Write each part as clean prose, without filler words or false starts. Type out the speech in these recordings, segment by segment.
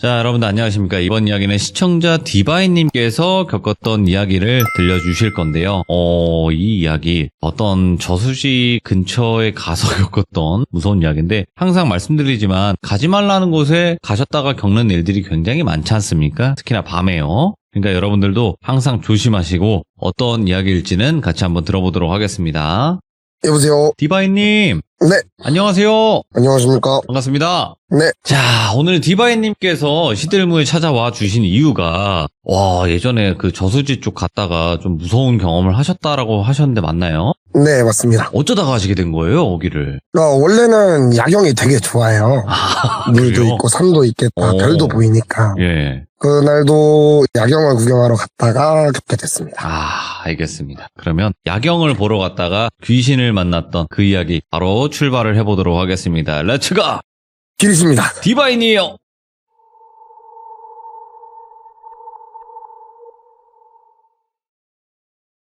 자, 여러분들 안녕하십니까. 이번 이야기는 시청자 디바인님께서 겪었던 이야기를 들려주실 건데요. 이 이야기 어떤 저수지 근처에 가서 겪었던 무서운 이야기인데, 항상 말씀드리지만 가지 말라는 곳에 가셨다가 겪는 일들이 굉장히 많지 않습니까? 특히나 밤에요. 그러니까 여러분들도 항상 조심하시고 어떤 이야기일지는 같이 한번 들어보도록 하겠습니다. 여보세요. 디바인님. 네. 안녕하세요. 안녕하십니까. 반갑습니다. 네. 자, 오늘 디바인님께서 시들무에 찾아와 주신 이유가, 예전에 그 저수지 쪽 갔다가 좀 무서운 경험을 하셨다라고 하셨는데 맞나요? 네, 맞습니다. 어쩌다가 가시게 된 거예요, 거기를? 원래는 야경이 되게 좋아요. 물도 그래요? 있고 산도 있겠다. 별도 보이니까. 예. 그날도 야경을 구경하러 갔다가 겪게 됐습니다. 알겠습니다. 그러면 야경을 보러 갔다가 귀신을 만났던 그 이야기 바로 출발을 해보도록 하겠습니다. 렛츠고! 길이십니다. 디바인이에요!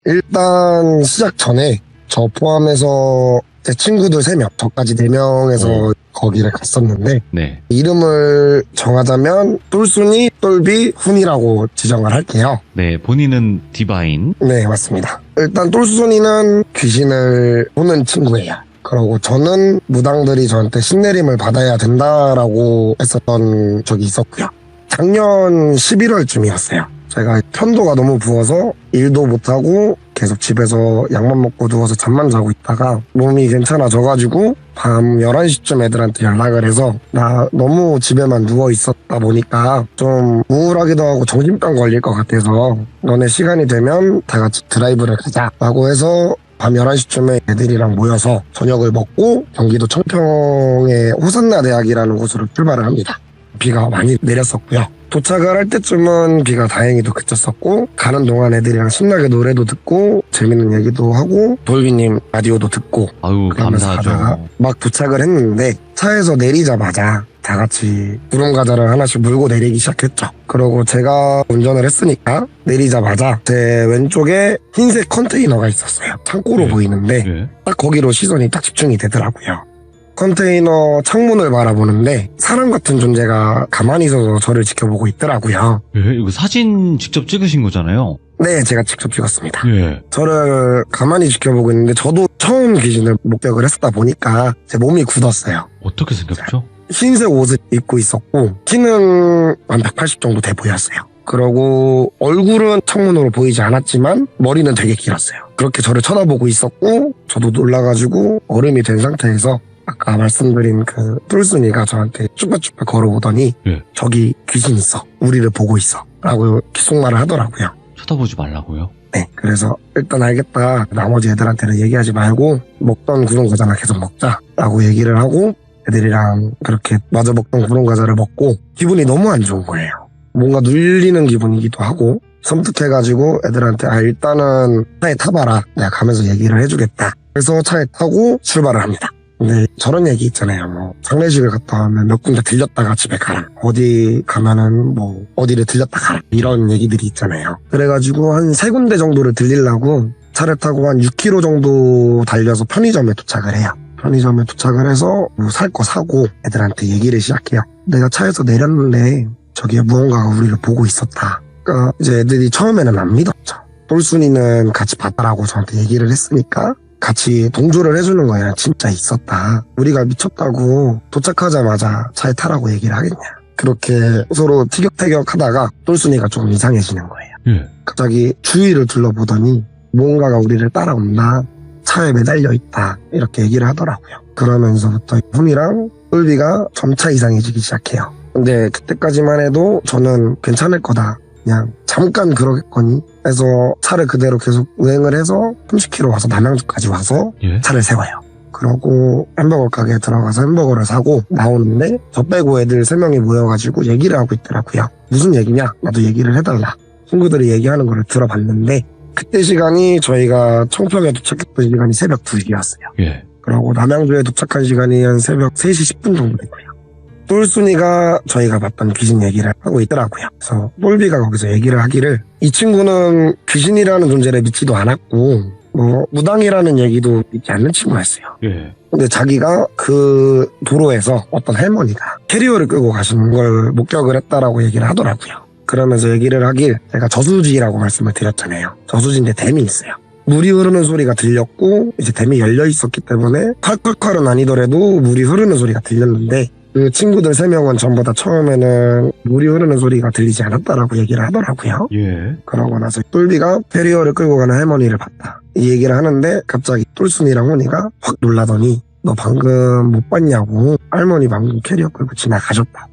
일단 시작 전에 저 포함해서 제 친구들 3명, 저까지 4명에서 거기를 갔었는데, 네. 이름을 정하자면 똘순이, 똘비, 훈이라고 지정을 할게요. 네, 본인은 디바인. 네, 맞습니다. 일단 똘순이는 귀신을 보는 친구예요. 그리고 저는 무당들이 저한테 신내림을 받아야 된다라고 했었던 적이 있었고요. 작년 11월쯤이었어요. 제가 편도가 너무 부어서 일도 못하고 계속 집에서 약만 먹고 누워서 잠만 자고 있다가 몸이 괜찮아져가지고 밤 11시쯤 애들한테 연락을 해서 나 너무 집에만 누워 있었다 보니까 좀 우울하기도 하고 정신병 걸릴 것 같아서 너네 시간이 되면 다 같이 드라이브를 가자라고 해서 밤 11시쯤에 애들이랑 모여서 저녁을 먹고 경기도 청평의 호산나 대학이라는 곳으로 출발을 합니다. 비가 많이 내렸었고요. 도착을 할 때쯤은 비가 다행히도 그쳤었고, 가는 동안 애들이랑 신나게 노래도 듣고 재밌는 얘기도 하고 돌비님 라디오도 듣고 아유, 감사하죠. 막 도착을 했는데 차에서 내리자마자 다 같이 구름 과자를 하나씩 물고 내리기 시작했죠. 그러고 제가 운전을 했으니까 내리자마자 제 왼쪽에 흰색 컨테이너가 있었어요. 창고로 보이는데 딱 거기로 시선이 딱 집중이 되더라고요. 컨테이너 창문을 바라보는데 사람 같은 존재가 가만히 서서 저를 지켜보고 있더라고요. 이거 사진 직접 찍으신 거잖아요. 네, 제가 직접 찍었습니다. 예. 저를 가만히 지켜보고 있는데 저도 처음 귀신을 목격을 했다 보니까 제 몸이 굳었어요. 어떻게 생겼죠? 흰색 옷을 입고 있었고 키는 한 180 정도 돼 보였어요. 그러고 얼굴은 창문으로 보이지 않았지만 머리는 되게 길었어요. 그렇게 저를 쳐다보고 있었고 저도 놀라가지고 얼음이 된 상태에서 아까 말씀드린 그 똘순이가 저한테 쭈뼛쭈뼛 걸어오더니 저기 귀신 있어. 우리를 보고 있어. 라고 귓속말을 하더라고요. 쳐다보지 말라고요? 네. 그래서 일단 알겠다. 나머지 애들한테는 얘기하지 말고 먹던 구름 과자나 계속 먹자. 라고 얘기를 하고 애들이랑 그렇게 마저 먹던 구름 과자를 먹고 기분이 너무 안 좋은 거예요. 뭔가 눌리는 기분이기도 하고 섬뜩해가지고 애들한테 일단은 차에 타봐라. 내가 가면서 얘기를 해주겠다. 그래서 차에 타고 출발을 합니다. 근데 저런 얘기 있잖아요. 뭐 장례식을 갔다 오면 몇 군데 들렸다가 집에 가라. 어디 가면은 뭐 어디를 들렸다 가라. 이런 얘기들이 있잖아요. 그래가지고 한 3군데 정도를 들리려고 차를 타고 한 6km 정도 달려서 편의점에 도착을 해요. 편의점에 도착을 해서 뭐 살 거 사고 애들한테 얘기를 시작해요. 내가 차에서 내렸는데 저기에 무언가가 우리를 보고 있었다. 그러니까 이제 애들이 처음에는 안 믿었죠. 똘순이는 같이 봤다라고 저한테 얘기를 했으니까 같이 동조를 해주는 거야. 진짜 있었다. 우리가 미쳤다고 도착하자마자 차에 타라고 얘기를 하겠냐. 그렇게 서로 티격태격 하다가 똘순이가 좀 이상해지는 거예요. 갑자기 주위를 둘러보더니 뭔가가 우리를 따라온다. 차에 매달려 있다. 이렇게 얘기를 하더라고요. 그러면서부터 훈이랑 똘비가 점차 이상해지기 시작해요. 근데 그때까지만 해도 저는 괜찮을 거다. 그냥 잠깐 그러겠거니 해서 차를 그대로 계속 운행을 해서 30km 와서 남양주까지 와서 차를 세워요. 그러고 햄버거 가게에 들어가서 햄버거를 사고 나오는데 저 빼고 애들 3명이 모여가지고 얘기를 하고 있더라고요. 무슨 얘기냐? 나도 얘기를 해달라. 친구들이 얘기하는 거를 들어봤는데 그때 시간이 저희가 청평에 도착했던 시간이 새벽 2시였어요. 그러고 남양주에 도착한 시간이 한 새벽 3시 10분 정도 됐고요. 똘순이가 저희가 봤던 귀신 얘기를 하고 있더라고요. 그래서 똘비가 거기서 얘기를 하기를 이 친구는 귀신이라는 존재를 믿지도 않았고 뭐 무당이라는 얘기도 믿지 않는 친구였어요. 예. 근데 자기가 그 도로에서 어떤 할머니가 캐리어를 끌고 가시는 걸 목격을 했다라고 얘기를 하더라고요. 그러면서 얘기를 하길 제가 저수지라고 말씀을 드렸잖아요. 저수지인데 댐이 있어요. 물이 흐르는 소리가 들렸고 이제 댐이 열려 있었기 때문에 콸콸콸은 아니더라도 물이 흐르는 소리가 들렸는데 그 친구들 3명은 전부 다 처음에는 물이 흐르는 소리가 들리지 않았다라고 얘기를 하더라고요. 예. 그러고 나서 똘비가 캐리어를 끌고 가는 할머니를 봤다. 이 얘기를 하는데 갑자기 똘순이랑 훈이가 확 놀라더니 너 방금 못 봤냐고. 할머니 방금 캐리어 끌고 지나가셨다.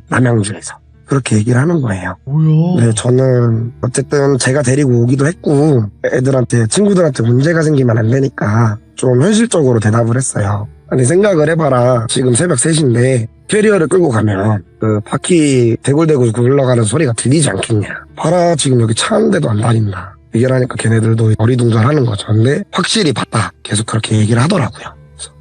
남양주에서. 그렇게 얘기를 하는 거예요. 뭐야? 네, 저는 어쨌든 제가 데리고 오기도 했고 애들한테 친구들한테 문제가 생기면 안 되니까 좀 현실적으로 대답을 했어요. 아니 생각을 해봐라. 지금 새벽 3시인데 캐리어를 끌고 가면 그 바퀴 대굴대굴 굴러가는 소리가 들리지 않겠냐. 봐라 지금 여기 차 한 대도 안 다닌다. 얘기를 하니까 걔네들도 어리둥절하는 거죠. 근데 확실히 봤다. 계속 그렇게 얘기를 하더라고요.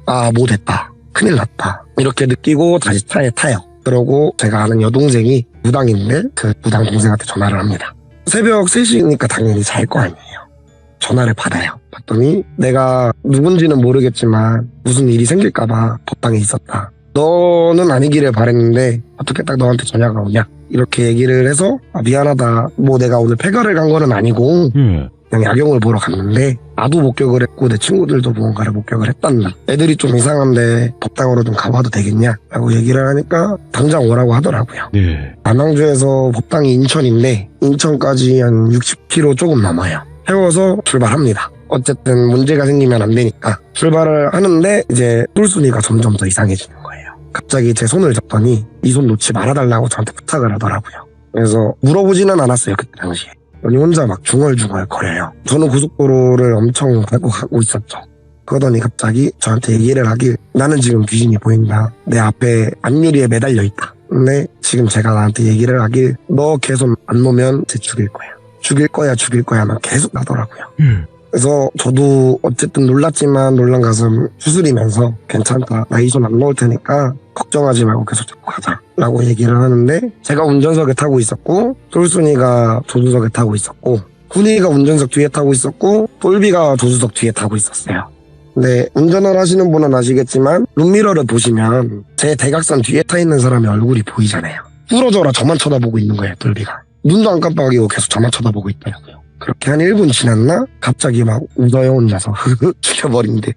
아, 뭐 됐다. 큰일 났다. 이렇게 느끼고 다시 차에 타요. 그러고 제가 아는 여동생이 무당인데 그 무당 동생한테 전화를 합니다. 새벽 3시니까 당연히 잘 거 아니에요. 전화를 받아요. 봤더니 내가 누군지는 모르겠지만 무슨 일이 생길까봐 법당에 있었다. 너는 아니기를 바랬는데 어떻게 딱 너한테 전화가 오냐. 이렇게 얘기를 해서 아, 미안하다. 뭐 내가 오늘 폐가를 간 거는 아니고 그냥 야경을 보러 갔는데 나도 목격을 했고 내 친구들도 무언가를 목격을 했단다. 애들이 좀 이상한데 법당으로 좀 가봐도 되겠냐? 라고 얘기를 하니까 당장 오라고 하더라고요. 네. 남양주에서 법당이 인천인데 인천까지 한 60km 조금 넘어요. 태워서 출발합니다. 어쨌든 문제가 생기면 안 되니까 출발을 하는데 이제 똘순이가 점점 더 이상해지는 거예요. 갑자기 제 손을 잡더니 이 손 놓지 말아달라고 저한테 부탁을 하더라고요. 그래서 물어보지는 않았어요. 그때 당시에. 혼자 막 중얼중얼 거려요. 저는 고속도로를 엄청 밟고 가고 있었죠. 그러더니 갑자기 저한테 얘기를 하길 나는 지금 귀신이 보인다. 내 앞에 앞유리에 매달려 있다. 근데 지금 제가 나한테 얘기를 하길 너 계속 안 놓으면 쟤 죽일 거야. 죽일 거야 막 계속 나더라고요. 그래서 저도 어쨌든 놀랐지만 놀란 가슴 추스리면서 괜찮다. 나 이 손 안 놓을 테니까 걱정하지 말고 계속 잡고 가자 라고 얘기를 하는데 제가 운전석에 타고 있었고 똘순이가 조수석에 타고 있었고 훈이가 운전석 뒤에 타고 있었고 똘비가 조수석 뒤에 타고 있었어요. 근데 운전을 하시는 분은 아시겠지만 룸미러를 보시면 제 대각선 뒤에 타 있는 사람의 얼굴이 보이잖아요. 부러져라 저만 쳐다보고 있는 거예요. 똘비가. 눈도 안 깜빡이고 계속 저만 쳐다보고 있더라고요. 그렇게 한 1분 지났나? 갑자기 막 웃어요 혼자서. 죽여버린대.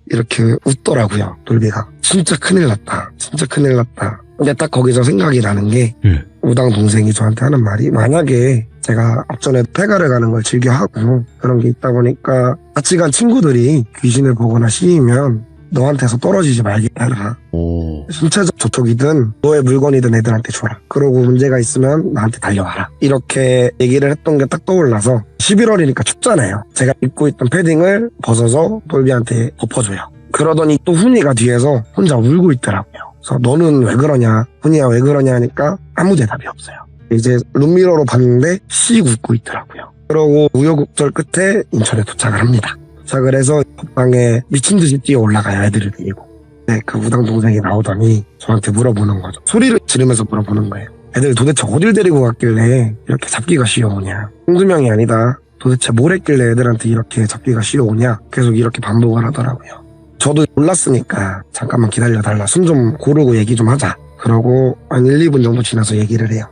이렇게 웃더라고요. 똘비가. 진짜 큰일 났다. 진짜 큰일 났다. 근데 딱 거기서 생각이 나는 게 우당 동생이 저한테 하는 말이 만약에 제가 앞전에 폐가를 가는 걸 즐겨하고 그런 게 있다 보니까 같이 간 친구들이 귀신을 보거나 씌이면 너한테서 떨어지지 말게 해라. 신체적 접촉이든 너의 물건이든 애들한테 줘라. 그러고 문제가 있으면 나한테 달려와라. 이렇게 얘기를 했던 게 딱 떠올라서 11월이니까 춥잖아요. 제가 입고 있던 패딩을 벗어서 똘비한테 덮어줘요. 그러더니 또 훈이가 뒤에서 혼자 울고 있더라고요. 그래서 너는 왜 그러냐, 훈이야 왜 그러냐 하니까 아무 대답이 없어요. 이제 룸미러로 봤는데 씩 웃고 있더라고요. 그러고 우여곡절 끝에 인천에 도착을 합니다. 도착을 해서 법당에 미친 듯이 뛰어 올라가요. 애들을 데리고. 네, 그 우당 동생이 나오더니 저한테 물어보는 거죠. 소리를 지르면서 물어보는 거예요. 애들 도대체 어딜 데리고 갔길래 이렇게 잡기가 쉬워오냐. 홍두명이 아니다. 도대체 뭘 했길래 애들한테 이렇게 잡기가 쉬워오냐. 계속 이렇게 반복을 하더라고요. 저도 몰랐으니까 잠깐만 기다려달라. 숨 좀 고르고 얘기 좀 하자. 그러고 한 1, 2분 정도 지나서 얘기를 해요.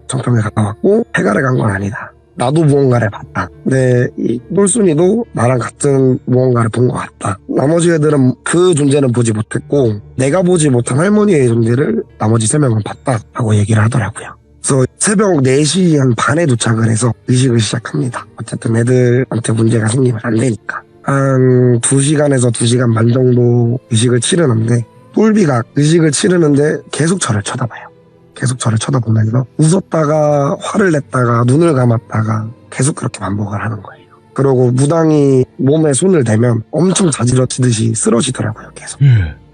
정평에 갔다 왔고 폐가를 간 건 아니다. 나도 무언가를 봤다. 근데 이 똘순이도 나랑 같은 무언가를 본 것 같다. 나머지 애들은 그 존재는 보지 못했고 내가 보지 못한 할머니의 존재를 나머지 3명은 봤다 하고 얘기를 하더라고요. 그래서 새벽 4시 한 반에 도착을 해서 의식을 시작합니다. 어쨌든 애들한테 문제가 생기면 안 되니까. 한 2시간에서 2시간 반 정도 의식을 치르는데 똘비가 의식을 치르는데 계속 저를 쳐다봐요. 계속 저를 쳐다보면서 웃었다가 화를 냈다가 눈을 감았다가 계속 그렇게 반복을 하는 거예요. 그리고 무당이 몸에 손을 대면 엄청 자지러지듯이 쓰러지더라고요. 계속.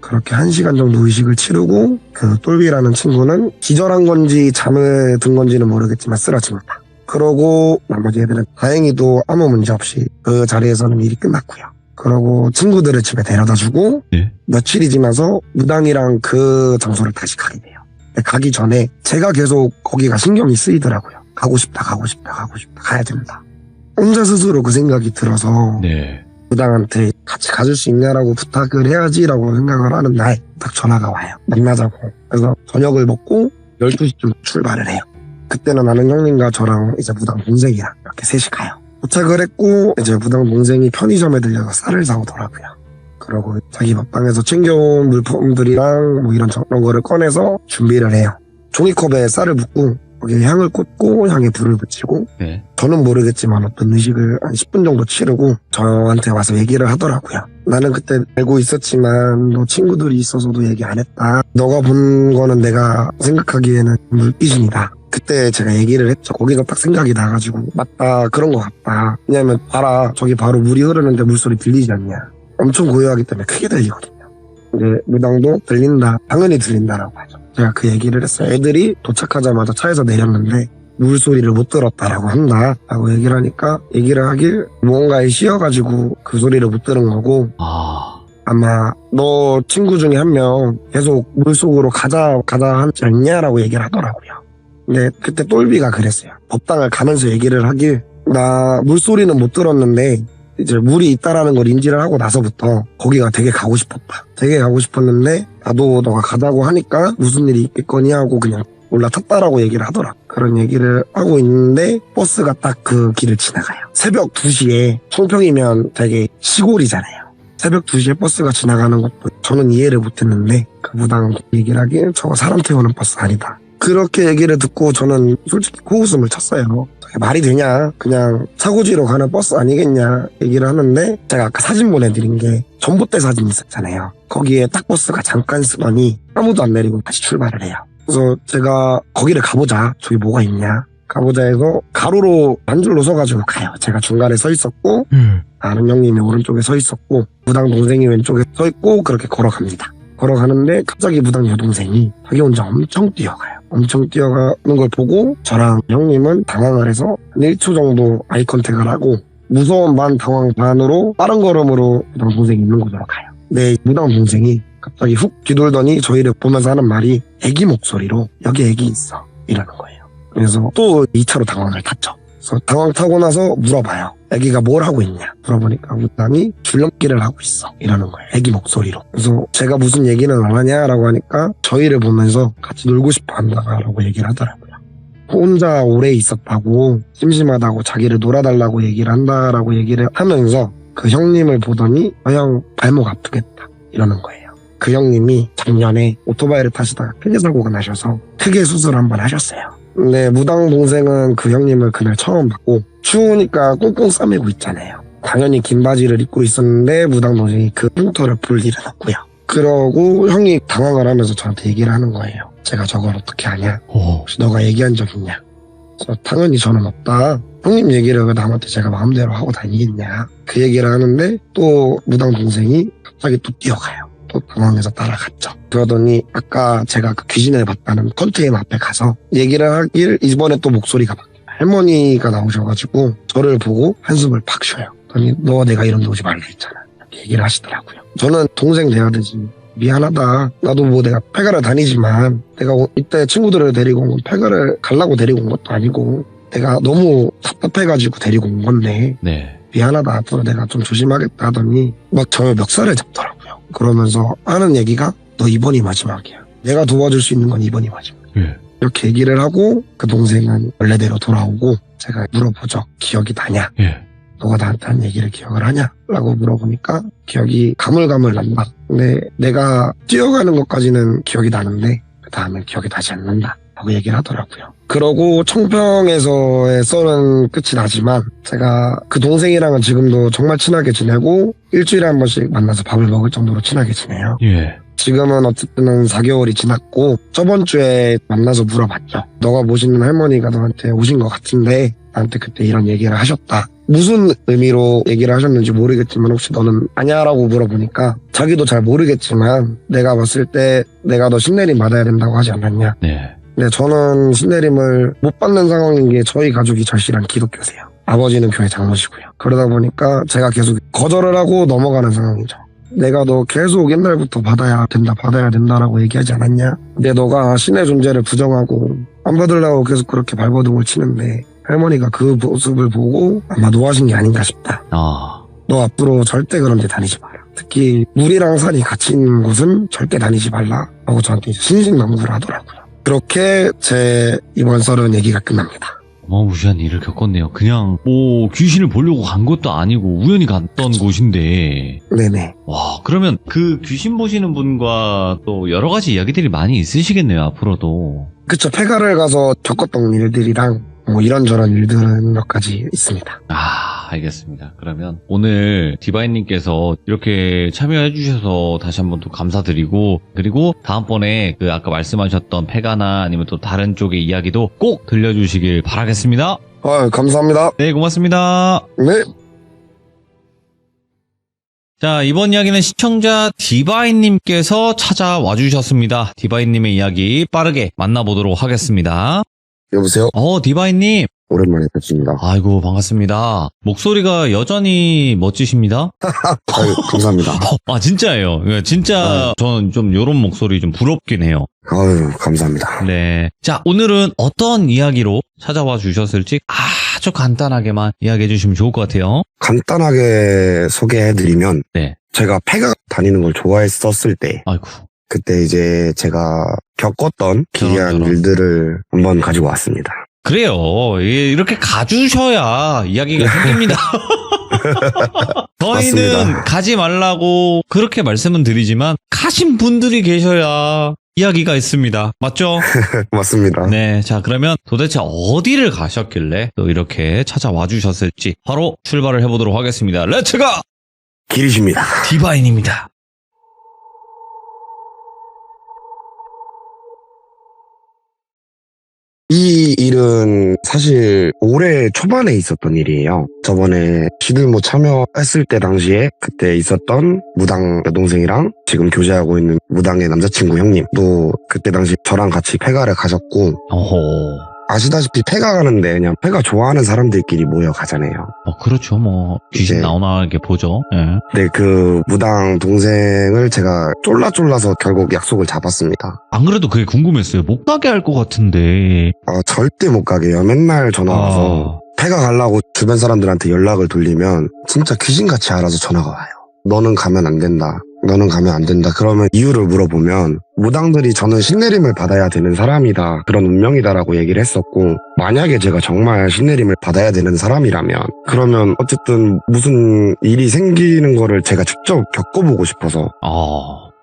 그렇게 1시간 정도 의식을 치르고 그 똘비라는 친구는 기절한 건지 잠을 든 건지는 모르겠지만 쓰러집니다. 그러고 나머지 애들은 다행히도 아무 문제 없이 그 자리에서는 일이 끝났고요. 그러고 친구들을 집에 데려다주고 며칠이 지나서 무당이랑 그 장소를 다시 가게 돼요. 가기 전에 제가 계속 거기가 신경이 쓰이더라고요. 가고 싶다 가야 된다. 혼자 스스로 그 생각이 들어서 무당한테 같이 가줄 수 있냐라고 부탁을 해야지라고 생각을 하는 날 딱 전화가 와요. 만나자고. 그래서 저녁을 먹고 12시쯤 출발을 해요. 그때는 아는 형님과 저랑 이제 무당 동생이랑 이렇게 셋이 가요. 도착을 했고 이제 무당 동생이 편의점에 들려서 쌀을 사오더라고요. 그러고 자기 밥방에서 챙겨온 물품들이랑 뭐 이런 저런 거를 꺼내서 준비를 해요. 종이컵에 쌀을 붓고 거기에 향을 꽂고 향에 불을 붙이고 네. 저는 모르겠지만 어떤 의식을 한 10분 정도 치르고 저한테 와서 얘기를 하더라고요. 나는 그때 알고 있었지만 너 친구들이 있어서도 얘기 안 했다. 너가 본 거는 내가 생각하기에는 물귀신이다. 그때 제가 얘기를 했죠. 거기서 딱 생각이 나가지고 맞다 그런 것 같다. 왜냐면 봐라 저기 바로 물이 흐르는데 물소리 들리지 않냐. 엄청 고요하기 때문에 크게 들리거든요. 근데 무당도 들린다. 당연히 들린다라고 하죠. 제가 그 얘기를 했어요. 애들이 도착하자마자 차에서 내렸는데 물소리를 못 들었다라고 한다 라고 얘기를 하니까 얘기를 하길 무언가에 씌어가지고 그 소리를 못 들은 거고 아마 너 친구 중에 한 명 계속 물속으로 가자 하지 않냐라고 얘기를 하더라고요. 근데 그때 똘비가 그랬어요. 법당을 가면서 얘기를 하길 나 물소리는 못 들었는데 이제 물이 있다라는 걸 인지를 하고 나서부터 거기가 되게 가고 싶었다. 되게 가고 싶었는데 나도 너가 가자고 하니까 무슨 일이 있겠거니 하고 그냥 올라탔다라고 얘기를 하더라. 그런 얘기를 하고 있는데 버스가 딱 그 길을 지나가요. 새벽 2시에 청평이면 되게 시골이잖아요. 새벽 2시에 버스가 지나가는 것도 저는 이해를 못했는데 그 무당 얘기를 하기에 저거 사람 태우는 버스 아니다. 그렇게 얘기를 듣고 저는 솔직히 코웃음을 쳤어요. 말이 되냐? 그냥 차고지로 가는 버스 아니겠냐 얘기를 하는데 제가 아까 사진 보내드린 게 전봇대 사진 있었잖아요. 거기에 딱 버스가 잠깐 쓰더니 아무도 안 내리고 다시 출발을 해요. 그래서 제가 거기를 가보자. 저기 뭐가 있냐. 가보자 해서 가로로 한 줄로 서가지고 가요. 제가 중간에 서 있었고 아는 형님이 오른쪽에 서 있었고 무당 동생이 왼쪽에 서 있고 그렇게 걸어갑니다. 걸어가는데 갑자기 무당 여동생이 자기 혼자 엄청 뛰어가요. 엄청 뛰어가는 걸 보고 저랑 형님은 당황을 해서 한 1초 정도 아이 컨택을 하고 무서운 반 당황 반으로 빠른 걸음으로 무당 동생이 있는 곳으로 가요. 네, 무당 동생이 갑자기 훅 뒤돌더니 저희를 보면서 하는 말이 애기 목소리로 여기 애기 있어 이러는 거예요. 그래서 또 2차로 당황을 탔죠. 그래서 당황 타고 나서 물어봐요. 애기가 뭘 하고 있냐 물어보니까 무당이 줄넘기를 하고 있어 이러는 거예요. 애기 목소리로. 그래서 제가 무슨 얘기는 안 하냐라고 하니까 저희를 보면서 같이 놀고 싶어 한다라고 얘기를 하더라고요. 혼자 오래 있었다고 심심하다고 자기를 놀아달라고 얘기를 한다라고 얘기를 하면서 그 형님을 보더니 형 발목 아프겠다 이러는 거예요. 그 형님이 작년에 오토바이를 타시다가 크게 사고가 나셔서 크게 수술을 한번 하셨어요. 근데 무당 동생은 그 형님을 그날 처음 봤고 추우니까 꽁꽁 싸매고 있잖아요. 당연히 긴 바지를 입고 있었는데 무당 동생이 그 흉터를 볼 일은 없고요. 그러고 형이 당황을 하면서 저한테 얘기를 하는 거예요. 제가 저걸 어떻게 아냐? 혹시 너가 얘기한 적 있냐? 그래서 당연히 저는 없다. 형님 얘기를 왜 남한테 제가 마음대로 하고 다니겠냐? 그 얘기를 하는데 또 무당 동생이 갑자기 또 뛰어가요. 또 당황해서 따라갔죠. 그러더니 아까 제가 그 귀신을 봤다는 컨테이너 앞에 가서 얘기를 하길 이번에 또 목소리가 바뀌어요. 할머니가 나오셔가지고 저를 보고 한숨을 팍 쉬어요. 그러더니 너 내가 이런 데 오지 말라 했잖아. 이렇게 얘기를 하시더라고요. 저는 동생 돼야 되지. 미안하다. 나도 뭐 내가 폐가를 다니지만 내가 이때 친구들을 데리고 온 건 폐가를 가려고 데리고 온 것도 아니고 내가 너무 답답해가지고 데리고 온 건데 네. 미안하다. 앞으로 내가 좀 조심하겠다 하더니 막 저의 멱살을 잡더라고요. 그러면서 하는 얘기가 너 이번이 마지막이야. 내가 도와줄 수 있는 건 이번이 마지막이야. 이렇게 얘기를 하고 그 동생은 원래대로 돌아오고 제가 물어보죠. 기억이 나냐? 너가 나한테 한 얘기를 기억을 하냐? 라고 물어보니까 기억이 가물가물 난다. 근데 내가 뛰어가는 것까지는 기억이 나는데 그 다음엔 기억이 나지 않는다. 라고 얘기를 하더라고요. 그러고 청평에서의 썰은 끝이 나지만 제가 그 동생이랑은 지금도 정말 친하게 지내고 일주일에 한 번씩 만나서 밥을 먹을 정도로 친하게 지내요. 지금은 어쨌든 4개월이 지났고 저번 주에 만나서 물어봤죠. 너가 모시는 할머니가 너한테 오신 것 같은데 나한테 그때 이런 얘기를 하셨다. 무슨 의미로 얘기를 하셨는지 모르겠지만 혹시 너는 아냐라고 물어보니까 자기도 잘 모르겠지만 내가 봤을 때 내가 너 신내림 받아야 된다고 하지 않았냐. 근데 저는 신내림을 못 받는 상황인 게 저희 가족이 절실한 기독교세요. 아버지는 교회 장로시고요. 그러다 보니까 제가 계속 거절을 하고 넘어가는 상황이죠. 내가 너 계속 옛날부터 받아야 된다라고 얘기하지 않았냐? 근데 너가 신의 존재를 부정하고 안 받으려고 계속 그렇게 발버둥을 치는데 할머니가 그 모습을 보고 아마 노하신 게 아닌가 싶다. 너 앞으로 절대 그런 데 다니지 마라. 특히 물이랑 산이 같이 있는 곳은 절대 다니지 말라 하고 저한테 이제 신신당부를 하더라고요. 그렇게 제 이번 썰은 얘기가 끝납니다. 어마무시한 일을 겪었네요. 그냥 뭐 귀신을 보려고 간 것도 아니고 우연히 갔던 곳인데. 네네. 와, 그러면 그 귀신 보시는 분과 또 여러 가지 이야기들이 많이 있으시겠네요, 앞으로도. 그쵸. 폐가를 가서 겪었던 일들이랑 뭐 이런저런 일들은 몇 가지 있습니다. 아, 알겠습니다. 그러면 오늘 디바인님께서 이렇게 참여해 주셔서 다시 한번 또 감사드리고, 그리고 다음번에 그 아까 말씀하셨던 폐가나 아니면 또 다른 쪽의 이야기도 꼭 들려주시길 바라겠습니다. 감사합니다. 네, 고맙습니다. 네. 자, 이번 이야기는 시청자 디바인님께서 찾아와 주셨습니다. 디바인님의 이야기 빠르게 만나보도록 하겠습니다. 여보세요? 디바인님. 오랜만에 뵙습니다. 아이고, 반갑습니다. 목소리가 여전히 멋지십니다. 아유, 감사합니다. 진짜예요. 진짜 저는 좀 요런 목소리 좀 부럽긴 해요. 아유, 감사합니다. 네. 자, 오늘은 어떤 이야기로 찾아와 주셨을지 아주 간단하게만 이야기해 주시면 좋을 것 같아요. 간단하게 소개해드리면 네. 제가 폐가 다니는 걸 좋아했었을 때 아이고. 그때 이제 제가 겪었던 기이한 저런. 일들을 한번 가지고 왔습니다. 그래요. 이렇게 가주셔야 이야기가 생깁니다. 저희는 맞습니다. 가지 말라고 그렇게 말씀은 드리지만 가신 분들이 계셔야 이야기가 있습니다. 맞죠? 맞습니다. 네. 자, 그러면 도대체 어디를 가셨길래 또 이렇게 찾아와 주셨을지 바로 출발을 해보도록 하겠습니다. 렛츠고! 길이십니다. 디바인입니다. 이 일은 사실 올해 초반에 있었던 일이에요. 저번에 시들모 참여했을 때 당시에 그때 있었던 무당 여동생이랑 지금 교제하고 있는 무당의 남자친구 형님도 그때 당시 저랑 같이 폐가를 가셨고, 어허. 아시다시피 폐가 가는데 그냥 폐가 좋아하는 사람들끼리 모여 가잖아요. 그렇죠. 귀신 이제- 나오나 이렇게 보죠. 예. 근데 그 무당 동생을 제가 쫄라서 결국 약속을 잡았습니다. 안 그래도 그게 궁금했어요. 못 가게 할 것 같은데. 절대 못 가게요. 맨날 전화 와서 폐가 가려고 주변 사람들한테 연락을 돌리면 진짜 귀신같이 알아서 전화가 와요. 너는 가면 안 된다. 너는 가면 안 된다. 그러면 이유를 물어보면 무당들이 저는 신내림을 받아야 되는 사람이다. 그런 운명이다라고 얘기를 했었고, 만약에 제가 정말 신내림을 받아야 되는 사람이라면 그러면 어쨌든 무슨 일이 생기는 거를 제가 직접 겪어보고 싶어서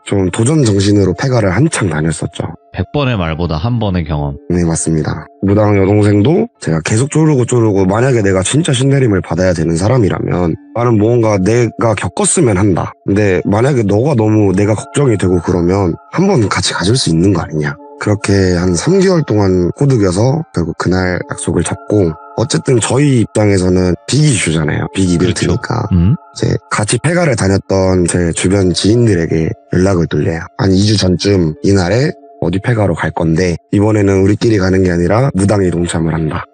좀 도전 정신으로 폐가를 한창 다녔었죠. 100번의 말보다 한 번의 경험. 네, 맞습니다. 무당 여동생도 제가 계속 쪼르고 만약에 내가 진짜 신내림을 받아야 되는 사람이라면 나는 뭔가 내가 겪었으면 한다. 근데 만약에 너가 너무 내가 걱정이 되고 그러면 한번 같이 가줄 수 있는 거 아니냐. 그렇게 한 3개월 동안 꼬드겨서 결국 그날 약속을 잡고, 어쨌든 저희 입장에서는 빅 이슈잖아요. 빅 이벤트니까. 이제 같이 폐가를 다녔던 제 주변 지인들에게 연락을 돌려요. 한 2주 전쯤 이날에 어디 폐가로 갈 건데 이번에는 우리끼리 가는 게 아니라 무당이 동참을 한다.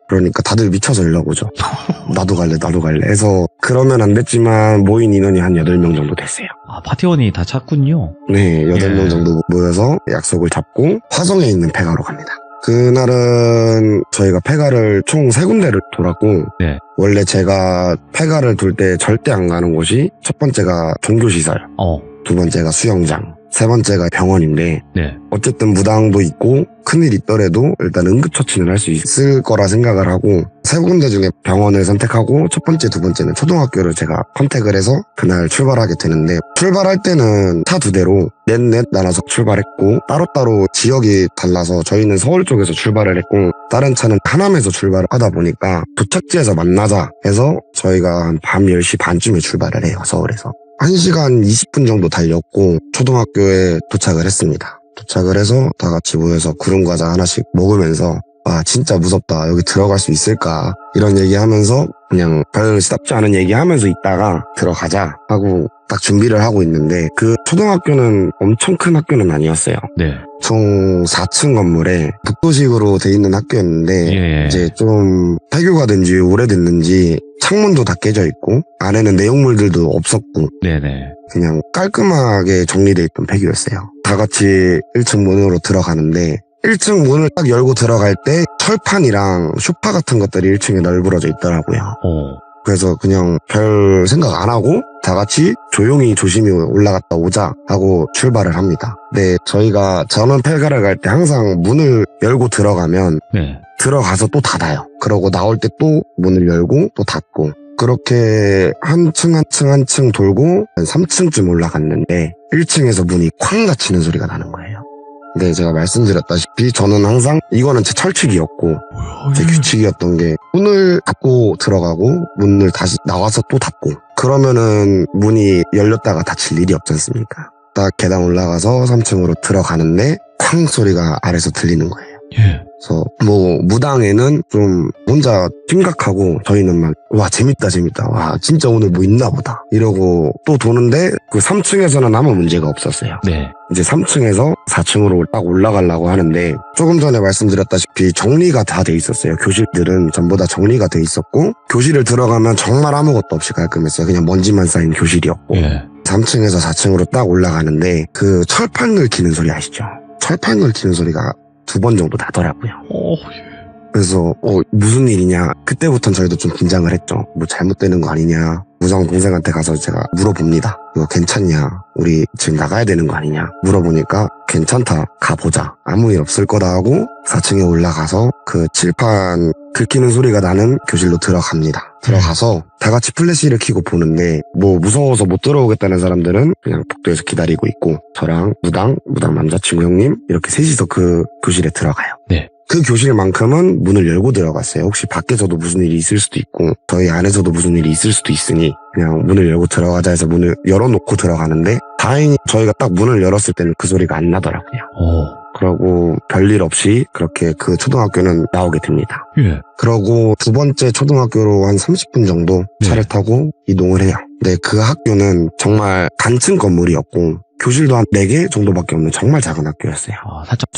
그러니까 다들 미쳐서 연락 오죠. 나도 갈래 해서 그러면 안 됐지만 모인 인원이 한 8명 정도 됐어요. 파티원이 다 찼군요. 네, 8명 예. 정도 모여서 약속을 잡고 화성에 있는 폐가로 갑니다. 그날은 저희가 폐가를 총 3군데를 돌았고, 네. 원래 제가 폐가를 돌 때 절대 안 가는 곳이 첫 번째가 종교시설, 두 번째가 수영장, 세 번째가 병원인데, 네. 어쨌든 무당도 있고 큰일 있더라도 일단 응급처치는 할 수 있을 거라 생각을 하고 3군데 중에 병원을 선택하고 첫 번째, 두 번째는 초등학교를 제가 선택을 해서 그날 출발하게 되는데, 출발할 때는 차 2대로 넷 나눠서 출발했고, 따로따로 지역이 달라서 저희는 서울 쪽에서 출발을 했고 다른 차는 하남에서 출발을 하다 보니까 도착지에서 만나자 해서 저희가 한 밤 10시 반쯤에 출발을 해요. 서울에서 1시간 20분 정도 달렸고 초등학교에 도착을 했습니다. 도착을 해서 다 같이 모여서 구름과자 하나씩 먹으면서 진짜 무섭다. 여기 들어갈 수 있을까? 이런 얘기하면서 그냥 별 시답지 않은 얘기하면서 있다가 들어가자 하고 딱 준비를 하고 있는데, 그 초등학교는 엄청 큰 학교는 아니었어요. 네. 총 4층 건물에 북도식으로 돼 있는 학교였는데 예. 이제 좀 폐교가 된 지 오래됐는지 창문도 다 깨져 있고 안에는 내용물들도 없었고 네네. 그냥 깔끔하게 정리돼 있던 폐교였어요. 다 같이 1층 문으로 들어가는데 1층 문을 딱 열고 들어갈 때 철판이랑 소파 같은 것들이 1층에 널브러져 있더라고요. 그래서 그냥 별 생각 안 하고 다 같이 조용히 조심히 올라갔다 오자 하고 출발을 합니다. 네, 저는 펠가를 갈 때 항상 문을 열고 들어가면 네. 들어가서 또 닫아요. 그러고 나올 때 또 문을 열고 또 닫고 그렇게 한 층 돌고 한 3층쯤 올라갔는데 1층에서 문이 쾅 닫히는 소리가 나는 거예요. 근데 제가 말씀드렸다시피 저는 항상 이거는 제 철칙이었고 제 규칙이었던 게 문을 닫고 들어가고 문을 다시 나와서 또 닫고 그러면은 문이 열렸다가 닫힐 일이 없지 않습니까? 딱 계단 올라가서 3층으로 들어가는데 쾅 소리가 아래서 들리는 거예요. 예. 그래서 무당에는 좀 혼자 심각하고 저희는 막 와 재밌다 와 진짜 오늘 뭐 있나 보다 이러고 또 도는데 그 3층에서는 아무 문제가 없었어요. 네. 이제 3층에서 4층으로 딱 올라가려고 하는데 조금 전에 말씀드렸다시피 정리가 다 돼 있었어요. 교실들은 전부 다 정리가 돼 있었고 교실을 들어가면 정말 아무것도 없이 깔끔했어요. 그냥 먼지만 쌓인 교실이었고 예. 3층에서 4층으로 딱 올라가는데 그 철판 긁히는 소리 아시죠? 철판 긁히는 소리가 2번 정도 나더라고요. 그래서 무슨 일이냐 그때부터는 저희도 좀 긴장을 했죠. 뭐 잘못되는 거 아니냐 무당 동생한테 가서 제가 물어봅니다. 이거 괜찮냐 우리 지금 나가야 되는 거 아니냐 물어보니까 괜찮다 가보자 아무 일 없을 거다 하고 4층에 올라가서 그 칠판 긁히는 소리가 나는 교실로 들어갑니다. 들어가서 다 같이 플래시를 켜고 보는데 뭐 무서워서 못 들어오겠다는 사람들은 그냥 복도에서 기다리고 있고 저랑 무당 남자친구 형님 이렇게 셋이서 그 교실에 들어가요. 네. 그 교실만큼은 문을 열고 들어갔어요. 혹시 밖에서도 무슨 일이 있을 수도 있고 저희 안에서도 무슨 일이 있을 수도 있으니 그냥 문을 열고 들어가자 해서 문을 열어놓고 들어가는데 다행히 저희가 딱 문을 열었을 때는 그 소리가 안 나더라고요. 그러고 별일 없이 그렇게 그 초등학교는 나오게 됩니다. 예. 그러고 2번째 초등학교로 한 30분 정도 차를 타고 이동을 해요. 네, 그 학교는 정말 단층 건물이었고 교실도 한 4개 정도밖에 없는 정말 작은 학교였어요. 살짝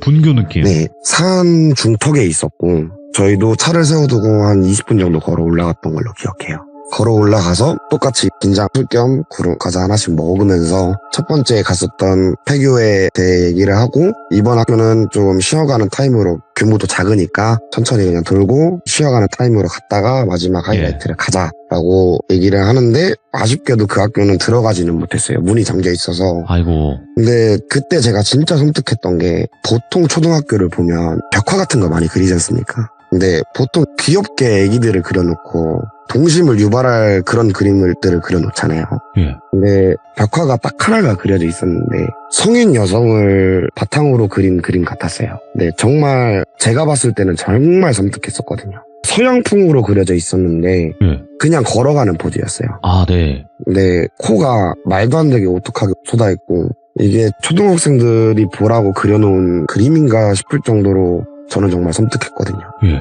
분교 느낌. 네, 산 중턱에 있었고 저희도 차를 세워두고 한 20분 정도 걸어 올라갔던 걸로 기억해요. 걸어 올라가서 똑같이 긴장 풀 겸 구름 과자 하나씩 먹으면서 첫 번째 갔었던 폐교에 대해 얘기를 하고 이번 학교는 좀 쉬어가는 타임으로 규모도 작으니까 천천히 그냥 돌고 쉬어가는 타임으로 갔다가 마지막 하이라이트를 가자라고 얘기를 하는데 아쉽게도 그 학교는 들어가지는 못했어요. 문이 잠겨 있어서. 아이고. 근데 그때 제가 진짜 섬뜩했던 게 보통 초등학교를 보면 벽화 같은 거 많이 그리지 않습니까? 근데 보통 귀엽게 애기들을 그려놓고 동심을 유발할 그런 그림들을 그려놓잖아요. 예. 근데 벽화가 딱 하나가 그려져 있었는데 성인 여성을 바탕으로 그린 그림 같았어요. 네, 정말 제가 봤을 때는 정말 섬뜩했었거든요. 서양풍으로 그려져 있었는데 그냥 걸어가는 포즈였어요. 네. 근데 코가 말도 안 되게 오똑하게 쏟아있고 이게 초등학생들이 보라고 그려놓은 그림인가 싶을 정도로 저는 정말 섬뜩했거든요.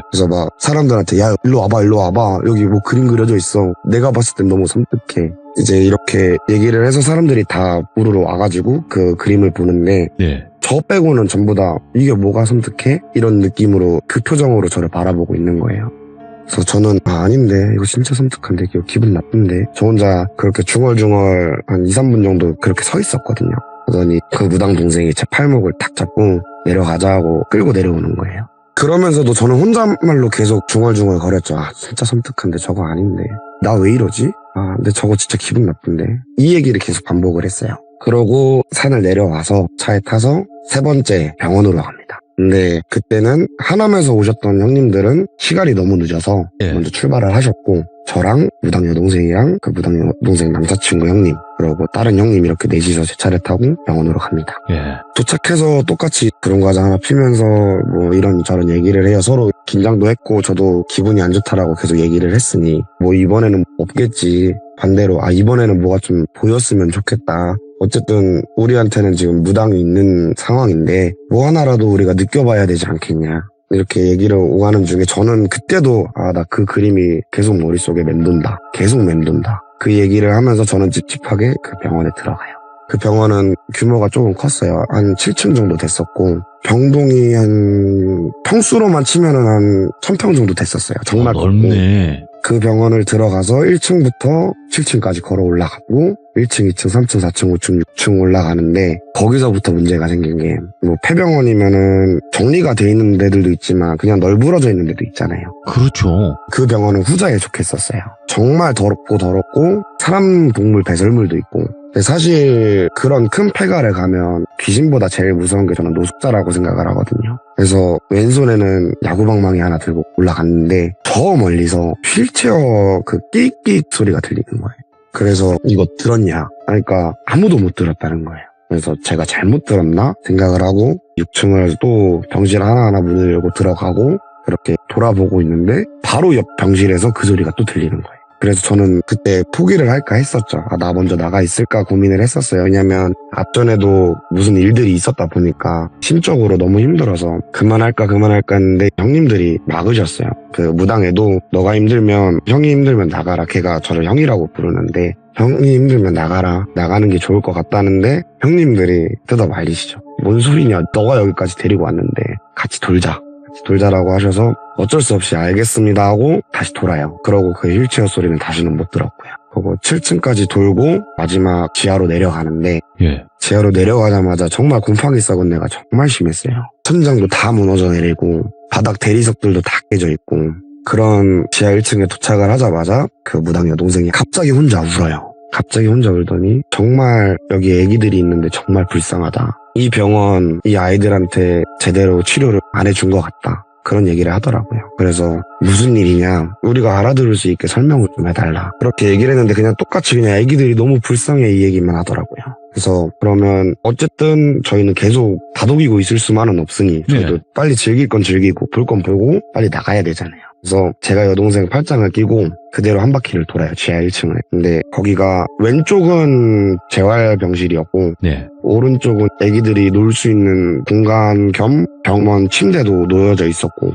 그래서 막 사람들한테 야 일로 와봐 여기 뭐 그림 그려져 있어. 내가 봤을 땐 너무 섬뜩해. 이제 이렇게 얘기를 해서 사람들이 다 우르르 와가지고 그 그림을 보는데 저 빼고는 전부 다 이게 뭐가 섬뜩해? 이런 느낌으로 그 표정으로 저를 바라보고 있는 거예요. 그래서 저는 아닌데 이거 진짜 섬뜩한데 이거 기분 나쁜데 저 혼자 그렇게 중얼중얼 한 2-3분 정도 그렇게 서 있었거든요. 그러더니 그 무당 동생이 제 팔목을 탁 잡고 내려가자 하고 끌고 내려오는 거예요. 그러면서도 저는 혼잣말로 계속 중얼중얼 거렸죠. 진짜 섬뜩한데 저거 아닌데 나 왜 이러지? 근데 저거 진짜 기분 나쁜데 이 얘기를 계속 반복을 했어요. 그러고 산을 내려와서 차에 타서 3번째 병원으로 갑니다. 근데 그때는 하남에서 오셨던 형님들은 시간이 너무 늦어서 먼저 출발을 하셨고 저랑 무당 여동생이랑 그 무당 여동생 남자친구 형님 그리고 다른 형님 이렇게 넷이서 제 차를 타고 병원으로 갑니다. 도착해서 똑같이 그런 과자 하나 피면서 뭐 이런저런 얘기를 해요. 서로 긴장도 했고 저도 기분이 안 좋다라고 계속 얘기를 했으니 뭐 이번에는 없겠지. 반대로 이번에는 뭐가 좀 보였으면 좋겠다. 어쨌든 우리한테는 지금 무당이 있는 상황인데 뭐 하나라도 우리가 느껴봐야 되지 않겠냐. 이렇게 얘기를 오가는 중에 저는 그때도 나 그 그림이 계속 머릿속에 맴돈다. 계속 맴돈다. 그 얘기를 하면서 저는 찝찝하게 그 병원에 들어가요. 그 병원은 규모가 조금 컸어요. 한 7층 정도 됐었고 병동이 한 평수로만 치면은 한 1000평 정도 됐었어요. 정말 넓네. 그 병원을 들어가서 1층부터 7층까지 걸어 올라가고 1층, 2층, 3층, 4층, 5층, 6층 올라가는데 거기서부터 문제가 생긴 게 뭐 폐병원이면은 정리가 돼 있는 데들도 있지만 그냥 널브러져 있는 데도 있잖아요. 그렇죠. 그 병원은 후자에 속했었어요. 정말 더럽고 사람, 동물 배설물도 있고. 근데 사실 그런 큰 폐가를 가면 귀신보다 제일 무서운 게 저는 노숙자라고 생각을 하거든요. 그래서 왼손에는 야구방망이 하나 들고 올라갔는데 저 멀리서 휠체어 그 끽끽 소리가 들리는 거예요. 그래서 이거 들었냐? 그러니까 아무도 못 들었다는 거예요. 그래서 제가 잘못 들었나 생각을 하고 6층을 또 병실 하나하나 문을 열고 들어가고 그렇게 돌아보고 있는데 바로 옆 병실에서 그 소리가 또 들리는 거예요. 그래서 저는 그때 포기를 할까 했었죠. 나 먼저 나가 있을까 고민을 했었어요. 왜냐면 앞전에도 무슨 일들이 있었다 보니까 심적으로 너무 힘들어서 그만할까 했는데 형님들이 막으셨어요. 그 무당에도 너가 힘들면 형이 힘들면 나가라. 걔가 저를 형이라고 부르는데 형이 힘들면 나가라. 나가는 게 좋을 것 같다는데 형님들이 뜯어 말리시죠. 뭔 소리냐. 너가 여기까지 데리고 왔는데 같이 돌자라고 하셔서 어쩔 수 없이 알겠습니다 하고 다시 돌아요. 그러고 그 휠체어 소리는 다시는 못 들었고요. 그리고 7층까지 돌고 마지막 지하로 내려가는데 지하로 내려가자마자 정말 곰팡이 썩은 데가 정말 심했어요. 천장도 다 무너져 내리고 바닥 대리석들도 다 깨져 있고 그런 지하 1층에 도착을 하자마자 그 무당 여동생이 갑자기 혼자 울어요. 갑자기 혼자 울더니 정말 여기 애기들이 있는데 정말 불쌍하다. 이 병원 이 아이들한테 제대로 치료를 안 해준 것 같다. 그런 얘기를 하더라고요. 그래서 무슨 일이냐 우리가 알아들을 수 있게 설명을 좀 해달라. 그렇게 얘기를 했는데 그냥 똑같이 그냥 애기들이 너무 불쌍해 이 얘기만 하더라고요. 그래서 그러면 어쨌든 저희는 계속 다독이고 있을 수만은 없으니 저희도 빨리 즐길 건 즐기고 볼 건 보고 빨리 나가야 되잖아요. 그래서 제가 여동생 팔짱을 끼고 그대로 한 바퀴를 돌아요. 지하 1층을. 근데 거기가 왼쪽은 재활병실이었고 오른쪽은 애기들이 놀 수 있는 공간 겸 병원 침대도 놓여져 있었고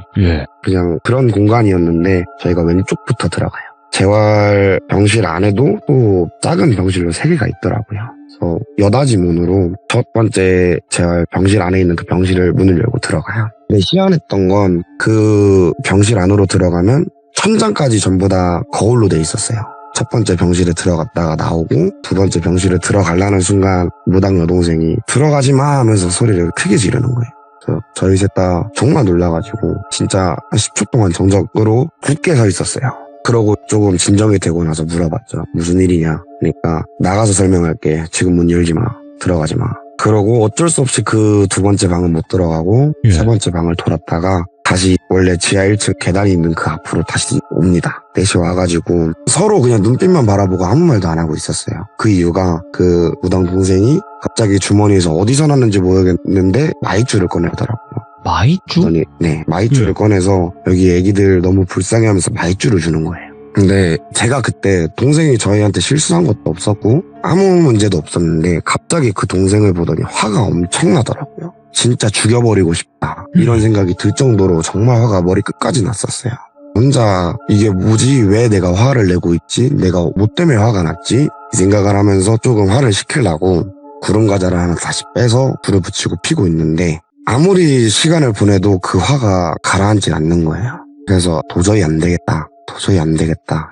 그냥 그런 공간이었는데 저희가 왼쪽부터 들어가요. 재활병실 안에도 또 작은 병실로 3개가 있더라고요. 그래서 여닫이 문으로 첫 번째 재활병실 안에 있는 그 병실을 문을 열고 들어가요. 근데 희한했던 건 그 병실 안으로 들어가면 천장까지 전부 다 거울로 돼 있었어요. 첫 번째 병실에 들어갔다가 나오고 두 번째 병실에 들어가려는 순간 무당 여동생이 들어가지 마 하면서 소리를 크게 지르는 거예요. 그래서 저희 셋 다 정말 놀라가지고 진짜 10초 동안 정적으로 굳게 서 있었어요. 그러고 조금 진정이 되고 나서 물어봤죠. 무슨 일이냐? 그러니까 나가서 설명할게. 지금 문 열지 마. 들어가지 마. 그러고 어쩔 수 없이 그 두 번째 방은 못 들어가고 세 번째 방을 돌았다가 다시 원래 지하 1층 계단이 있는 그 앞으로 다시 옵니다. 넷이 와가지고 서로 그냥 눈빛만 바라보고 아무 말도 안 하고 있었어요. 그 이유가 그 무당 동생이 갑자기 주머니에서 어디서 났는지 모르겠는데 마이쮸를 꺼내더라고요. 마이쮸? 네, 마이쮸를 꺼내서 여기 애기들 너무 불쌍해하면서 마이쮸를 주는 거예요. 근데 제가 그때 동생이 저희한테 실수한 것도 없었고 아무 문제도 없었는데 갑자기 그 동생을 보더니 화가 엄청 나더라고요. 진짜 죽여버리고 싶다 이런 생각이 들 정도로 정말 화가 머리 끝까지 났었어요. 혼자 이게 뭐지? 왜 내가 화를 내고 있지? 내가 뭐 때문에 화가 났지? 이 생각을 하면서 조금 화를 식히려고 구름 과자를 하나 다시 빼서 불을 붙이고 피고 있는데 아무리 시간을 보내도 그 화가 가라앉지 않는 거예요. 그래서 도저히 안 되겠다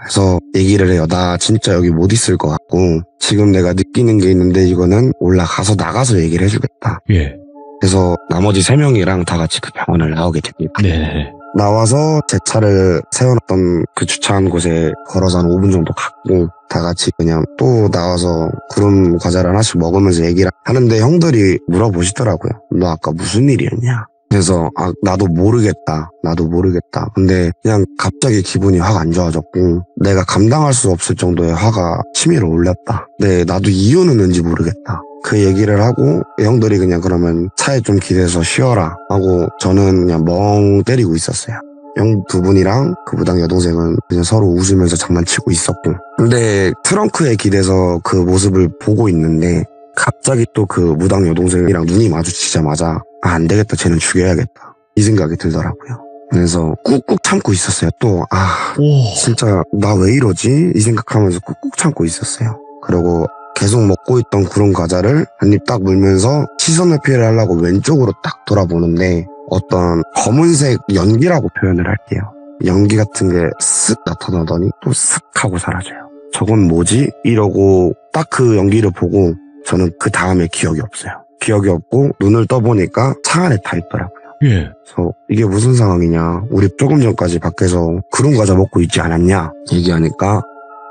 해서 얘기를 해요. 나 진짜 여기 못 있을 것 같고 지금 내가 느끼는 게 있는데 이거는 올라가서 나가서 얘기를 해주겠다. 그래서 나머지 3명이랑 다 같이 그 병원을 나오게 됩니다. 나와서 제 차를 세워놨던 그 주차한 곳에 걸어서 한 5분 정도 갔고 다 같이 그냥 또 나와서 구름 과자를 하나씩 먹으면서 얘기를 하는데 형들이 물어보시더라고요. 너 아까 무슨 일이었냐? 그래서 나도 모르겠다. 근데 그냥 갑자기 기분이 확 안 좋아졌고 내가 감당할 수 없을 정도의 화가 치밀어 올렸다. 근데 나도 이유는 뭔지 모르겠다. 그 얘기를 하고 형들이 그냥 그러면 차에 좀 기대서 쉬어라 하고 저는 그냥 멍 때리고 있었어요. 형 두 분이랑 그 무당 여동생은 그냥 서로 웃으면서 장난치고 있었고 근데 트렁크에 기대서 그 모습을 보고 있는데 갑자기 또 그 무당 여동생이랑 눈이 마주치자마자 안 되겠다 쟤는 죽여야겠다 이 생각이 들더라고요. 그래서 꾹꾹 참고 있었어요. 또 진짜 나 왜 이러지? 이 생각하면서 꾹꾹 참고 있었어요. 그리고 계속 먹고 있던 구름 과자를 한 입 딱 물면서 시선 회피를 하려고 왼쪽으로 딱 돌아보는데 어떤 검은색 연기라고 표현을 할게요. 연기 같은 게 쓱 나타나더니 또 쓱 하고 사라져요. 저건 뭐지? 이러고 딱 그 연기를 보고 저는 그 다음에 기억이 없어요. 기억이 없고 눈을 떠보니까 차 안에 다 있더라고요. 예. 그래서 이게 무슨 상황이냐, 우리 조금 전까지 밖에서 구름 과자 먹고 있지 않았냐 얘기하니까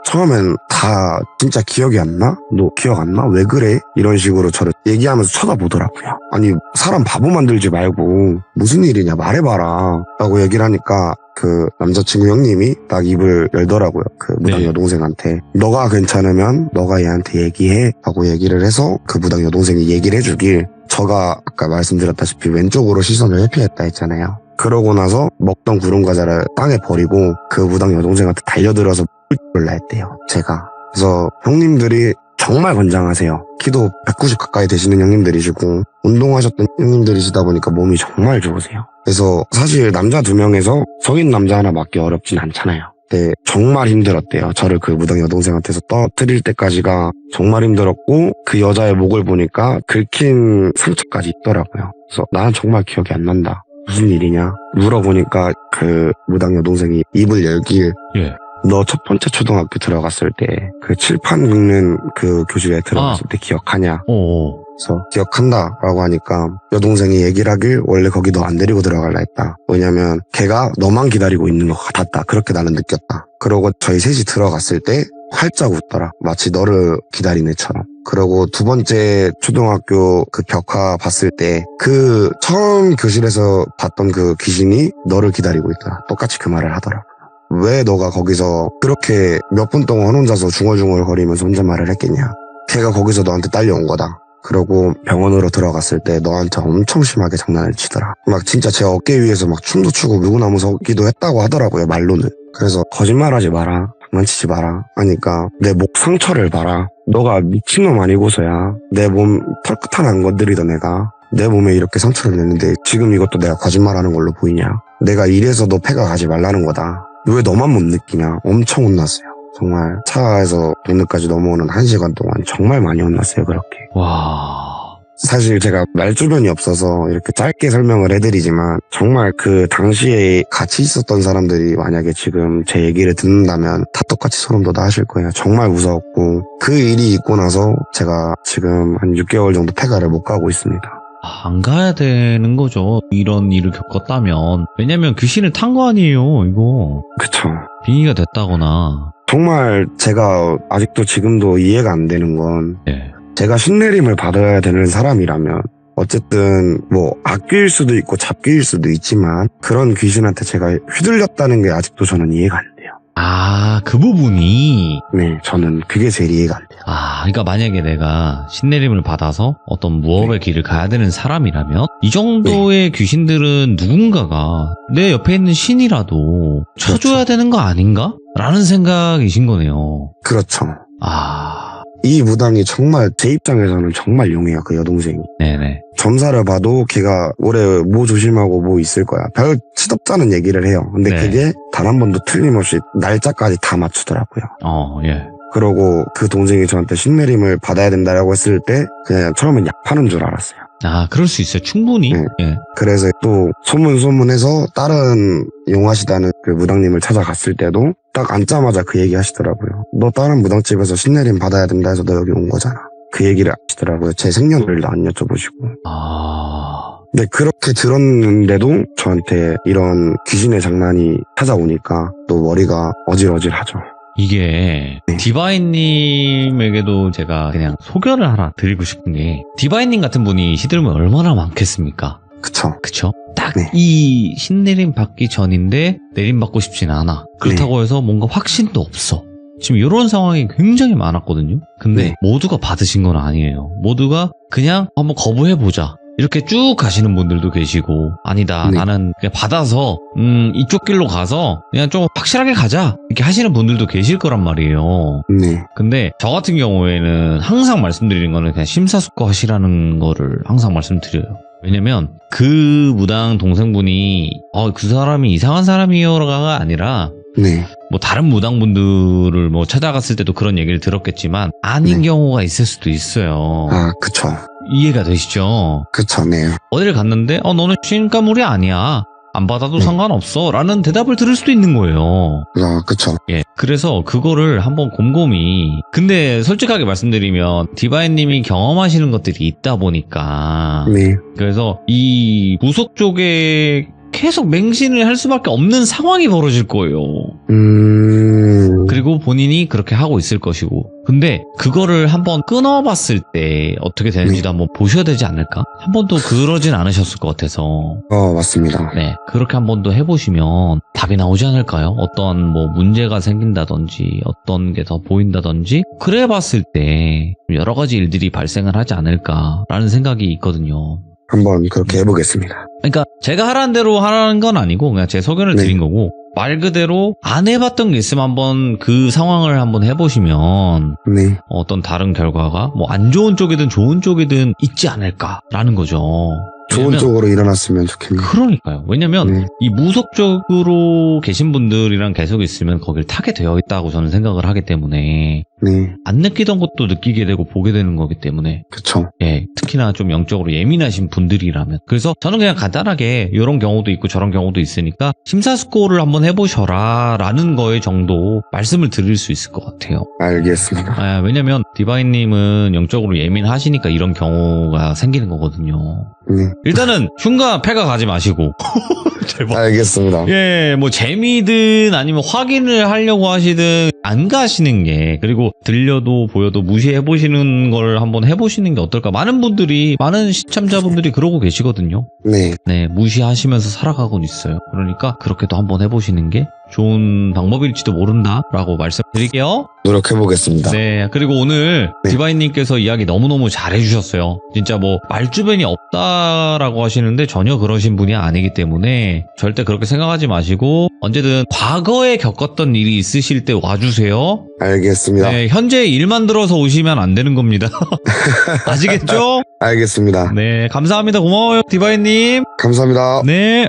처음엔 다 진짜 기억이 안 나? 너 기억 안 나? 왜 그래? 이런 식으로 저를 얘기하면서 쳐다보더라고요. 아니 사람 바보 만들지 말고 무슨 일이냐 말해봐라 라고 얘기를 하니까 그 남자친구 형님이 딱 입을 열더라고요. 그 무당 네. 여동생한테 너가 괜찮으면 너가 얘한테 얘기해 라고 얘기를 해서 그 무당 여동생이 얘기를 해주길, 저가 아까 말씀드렸다시피 왼쪽으로 시선을 회피했다 했잖아요. 그러고 나서 먹던 구름 과자를 땅에 버리고 그 무당 여동생한테 달려들어서 뿔뿔라 했대요. 제가. 그래서 형님들이 정말 건장하세요. 키도 190 가까이 되시는 형님들이시고 운동하셨던 형님들이시다 보니까 몸이 정말 좋으세요. 그래서 사실 남자 2명에서 성인 남자 하나 맞기 어렵진 않잖아요. 근데 정말 힘들었대요. 저를 그 무당 여동생한테서 떠뜨릴 때까지가 정말 힘들었고 그 여자의 목을 보니까 긁힌 상처까지 있더라고요. 그래서 나는 정말 기억이 안 난다. 무슨 일이냐 물어보니까 그 무당 여동생이 입을 열길, 예. 너 첫 번째 초등학교 들어갔을 때 그 칠판 긁는 그 교실에 들어갔을 때 기억하냐? 오. 그래서 기억한다라고 하니까 여동생이 얘기를 하길 원래 거기 너 안 데리고 들어갈라 했다. 왜냐면 걔가 너만 기다리고 있는 것 같았다. 그렇게 나는 느꼈다. 그러고 저희 셋이 들어갔을 때 활짝 웃더라. 마치 너를 기다린 애처럼. 그러고 두 번째 초등학교 그 벽화 봤을 때 그 처음 교실에서 봤던 그 귀신이 너를 기다리고 있더라. 똑같이 그 말을 하더라. 왜 너가 거기서 그렇게 몇 분 동안 혼자서 중얼중얼 거리면서 혼잣말을 했겠냐. 걔가 거기서 너한테 딸려온 거다. 그러고 병원으로 들어갔을 때 너한테 엄청 심하게 장난을 치더라. 막 진짜 제 어깨 위에서 막 춤도 추고 물구나무 서기도 했다고 하더라고요, 말로는. 그래서 거짓말하지 마라, 장난치지 마라 하니까 내 목 상처를 봐라. 너가 미친놈 아니고서야 내 몸 털끝 하나 안 건드리던 애가 내 몸에 이렇게 상처를 냈는데 지금 이것도 내가 거짓말하는 걸로 보이냐. 내가 이래서 너 패가 가지 말라는 거다. 왜 너만 못 느끼냐. 엄청 혼났어요. 정말 차에서 동네까지 넘어오는 1시간 동안 정말 많이 혼났어요. 그렇게. 와. 사실 제가 말주변이 없어서 이렇게 짧게 설명을 해드리지만 정말 그 당시에 같이 있었던 사람들이 만약에 지금 제 얘기를 듣는다면 다 똑같이 소름 돋아 하실 거예요. 정말 무서웠고 그 일이 있고 나서 제가 지금 한 6개월 정도 폐가를 못 가고 있습니다. 안 가야 되는 거죠. 이런 일을 겪었다면. 왜냐면 귀신을 탄 거 아니에요, 이거. 그쵸. 빙의가 됐다거나. 정말 제가 아직도 지금도 이해가 안 되는 건 예. 제가 신내림을 받아야 되는 사람이라면 어쨌든 뭐 악귀일 수도 있고 잡귀일 수도 있지만 그런 귀신한테 제가 휘둘렸다는 게 아직도 저는 이해가 안 돼요. 아, 그 부분이. 네, 저는 그게 제일 이해가 안 돼요. 아, 그러니까 만약에 내가 신내림을 받아서 어떤 무업의 길을 가야 되는 사람이라면 이 정도의 귀신들은 누군가가 내 옆에 있는 신이라도 쳐줘야 되는 거 아닌가? 라는 생각이신 거네요. 그렇죠. 아, 이 무당이 정말 제 입장에서는 정말 용해요. 그 여동생이. 네네. 점사를 봐도 걔가 올해 뭐 조심하고 뭐 있을 거야. 별 치덥다는 얘기를 해요. 근데 네. 그게 단 한 번도 틀림없이 날짜까지 다 맞추더라고요. 예. 그러고 그 동생이 저한테 신내림을 받아야 된다라고 했을 때 그냥 처음엔 약 파는 줄 알았어요. 아, 그럴 수 있어요. 충분히. 네. 예. 그래서 또 소문해서 다른 용하시다는 그 무당님을 찾아갔을 때도 딱 앉자마자 그 얘기 하시더라고요. 너 다른 무당집에서 신내림 받아야 된다 해서 너 여기 온 거잖아. 그 얘기를 하시더라고요. 제 생년월일도 안 여쭤보시고. 아, 근데 그렇게 들었는데도 저한테 이런 귀신의 장난이 찾아오니까 또 머리가 어질어질하죠. 이게 네. 디바인님에게도 제가 그냥 소견을 하나 드리고 싶은 게 디바인님 같은 분이 시들면 얼마나 많겠습니까? 그쵸? 그쵸? 딱 네. 이 신내림 받기 전인데 내림 받고 싶진 않아. 그렇다고 해서 뭔가 확신도 없어. 지금 이런 상황이 굉장히 많았거든요. 근데 네. 모두가 받으신 건 아니에요. 모두가 그냥 한번 거부해보자. 이렇게 쭉 가시는 분들도 계시고 아니다 네. 나는 그냥 받아서 이쪽 길로 가서 그냥 좀 확실하게 가자 이렇게 하시는 분들도 계실 거란 말이에요. 네. 근데 저 같은 경우에는 항상 말씀드리는 거는 그냥 심사숙고하시라는 거를 항상 말씀드려요. 왜냐면 그 무당 동생분이 그 사람이 이상한 사람이요가 아니라 네. 뭐 다른 무당분들을 뭐 찾아갔을 때도 그런 얘기를 들었겠지만 아닌 네. 경우가 있을 수도 있어요. 아, 그쵸. 이해가 되시죠? 그쵸, 네. 어디를 갔는데 너는 신가물이 아니야 안 받아도 상관없어 라는 대답을 들을 수도 있는 거예요. 아, 그쵸. 예. 그래서 그거를 한번 곰곰이, 근데 솔직하게 말씀드리면 디바인님이 경험하시는 것들이 있다 보니까 네. 그래서 이 무속 쪽에 계속 맹신을 할 수밖에 없는 상황이 벌어질 거예요. 그리고 본인이 그렇게 하고 있을 것이고. 근데 그거를 한번 끊어봤을 때 어떻게 되는지도 한번 보셔야 되지 않을까? 한 번도 그러진 않으셨을 것 같아서. 맞습니다. 네. 그렇게 한 번도 해보시면 답이 나오지 않을까요? 어떤 뭐 문제가 생긴다든지 어떤 게 더 보인다든지 그래 봤을 때 여러 가지 일들이 발생을 하지 않을까라는 생각이 있거든요. 한번 그렇게 해보겠습니다. 그러니까 제가 하라는 대로 하라는 건 아니고 그냥 제 소견을 네. 드린 거고 말 그대로 안 해봤던 게 있으면 한번 그 상황을 한번 해보시면 네. 어떤 다른 결과가 뭐 안 좋은 쪽이든 좋은 쪽이든 있지 않을까라는 거죠. 좋은 왜냐면- 쪽으로 일어났으면 좋겠네요. 그러니까요. 왜냐면 네. 이 무속 쪽으로 계신 분들이랑 계속 있으면 거길 타게 되어 있다고 저는 생각을 하기 때문에 네. 안 느끼던 것도 느끼게 되고 보게 되는 거기 때문에 그쵸. 예, 특히나 좀 영적으로 예민하신 분들이라면. 그래서 저는 그냥 간단하게 이런 경우도 있고 저런 경우도 있으니까 심사숙고를 한번 해보셔라 라는 거에 정도 말씀을 드릴 수 있을 것 같아요. 알겠습니다. 왜냐면 디바인님은 영적으로 예민하시니까 이런 경우가 생기는 거거든요. 네. 일단은 흉가 패가 가지 마시고 제발. 알겠습니다. 예, 뭐 재미든 아니면 확인을 하려고 하시든 안 가시는 게, 그리고 들려도 보여도 무시해 보시는 걸 한번 해보시는 게 어떨까. 많은 분들이, 많은 시청자분들이 그러고 계시거든요. 네. 네, 무시하시면서 살아가곤 있어요. 그러니까 그렇게도 한번 해보시는 게 좋은 방법일지도 모른다라고 말씀드릴게요. 노력해보겠습니다. 네, 그리고 오늘 네. 디바인님께서 이야기 너무너무 잘해주셨어요. 진짜 뭐 말주변이 없다라고 하시는데 전혀 그러신 분이 아니기 때문에 절대 그렇게 생각하지 마시고 언제든 과거에 겪었던 일이 있으실 때 와주세요. 알겠습니다. 네, 현재 일만 들어서 오시면 안 되는 겁니다. 아시겠죠? 알겠습니다. 네, 감사합니다. 고마워요, 디바인님. 감사합니다. 네.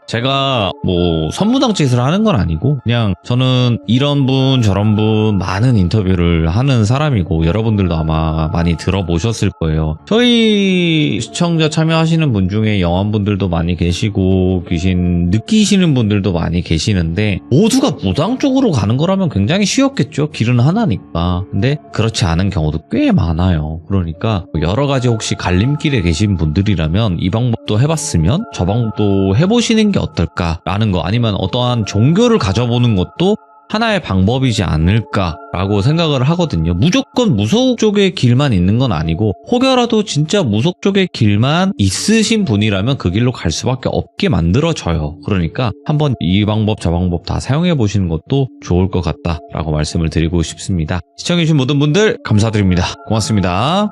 제가 뭐 선무당짓을 하는 건 아니고 그냥 저는 이런 분 저런 분 많은 인터뷰를 하는 사람이고 여러분들도 아마 많이 들어보셨을 거예요. 저희 시청자 참여하시는 분 중에 영환분들도 많이 계시고 귀신 느끼시는 분들도 많이 계시는데 모두가 무당 쪽으로 가는 거라면 굉장히 쉬웠겠죠. 길은 하나니까. 근데 그렇지 않은 경우도 꽤 많아요. 그러니까 여러 가지 혹시 갈림길에 계신 분들이라면 이 방법도 해봤으면 저 방법도 해보시는 게 어떨까라는 거, 아니면 어떠한 종교를 가져보는 것도 하나의 방법이지 않을까라고 생각을 하거든요. 무조건 무속 쪽의 길만 있는 건 아니고 혹여라도 진짜 무속 쪽의 길만 있으신 분이라면 그 길로 갈 수밖에 없게 만들어져요. 그러니까 한번 이 방법 저 방법 다 사용해 보시는 것도 좋을 것 같다라고 말씀을 드리고 싶습니다. 시청해주신 모든 분들 감사드립니다. 고맙습니다.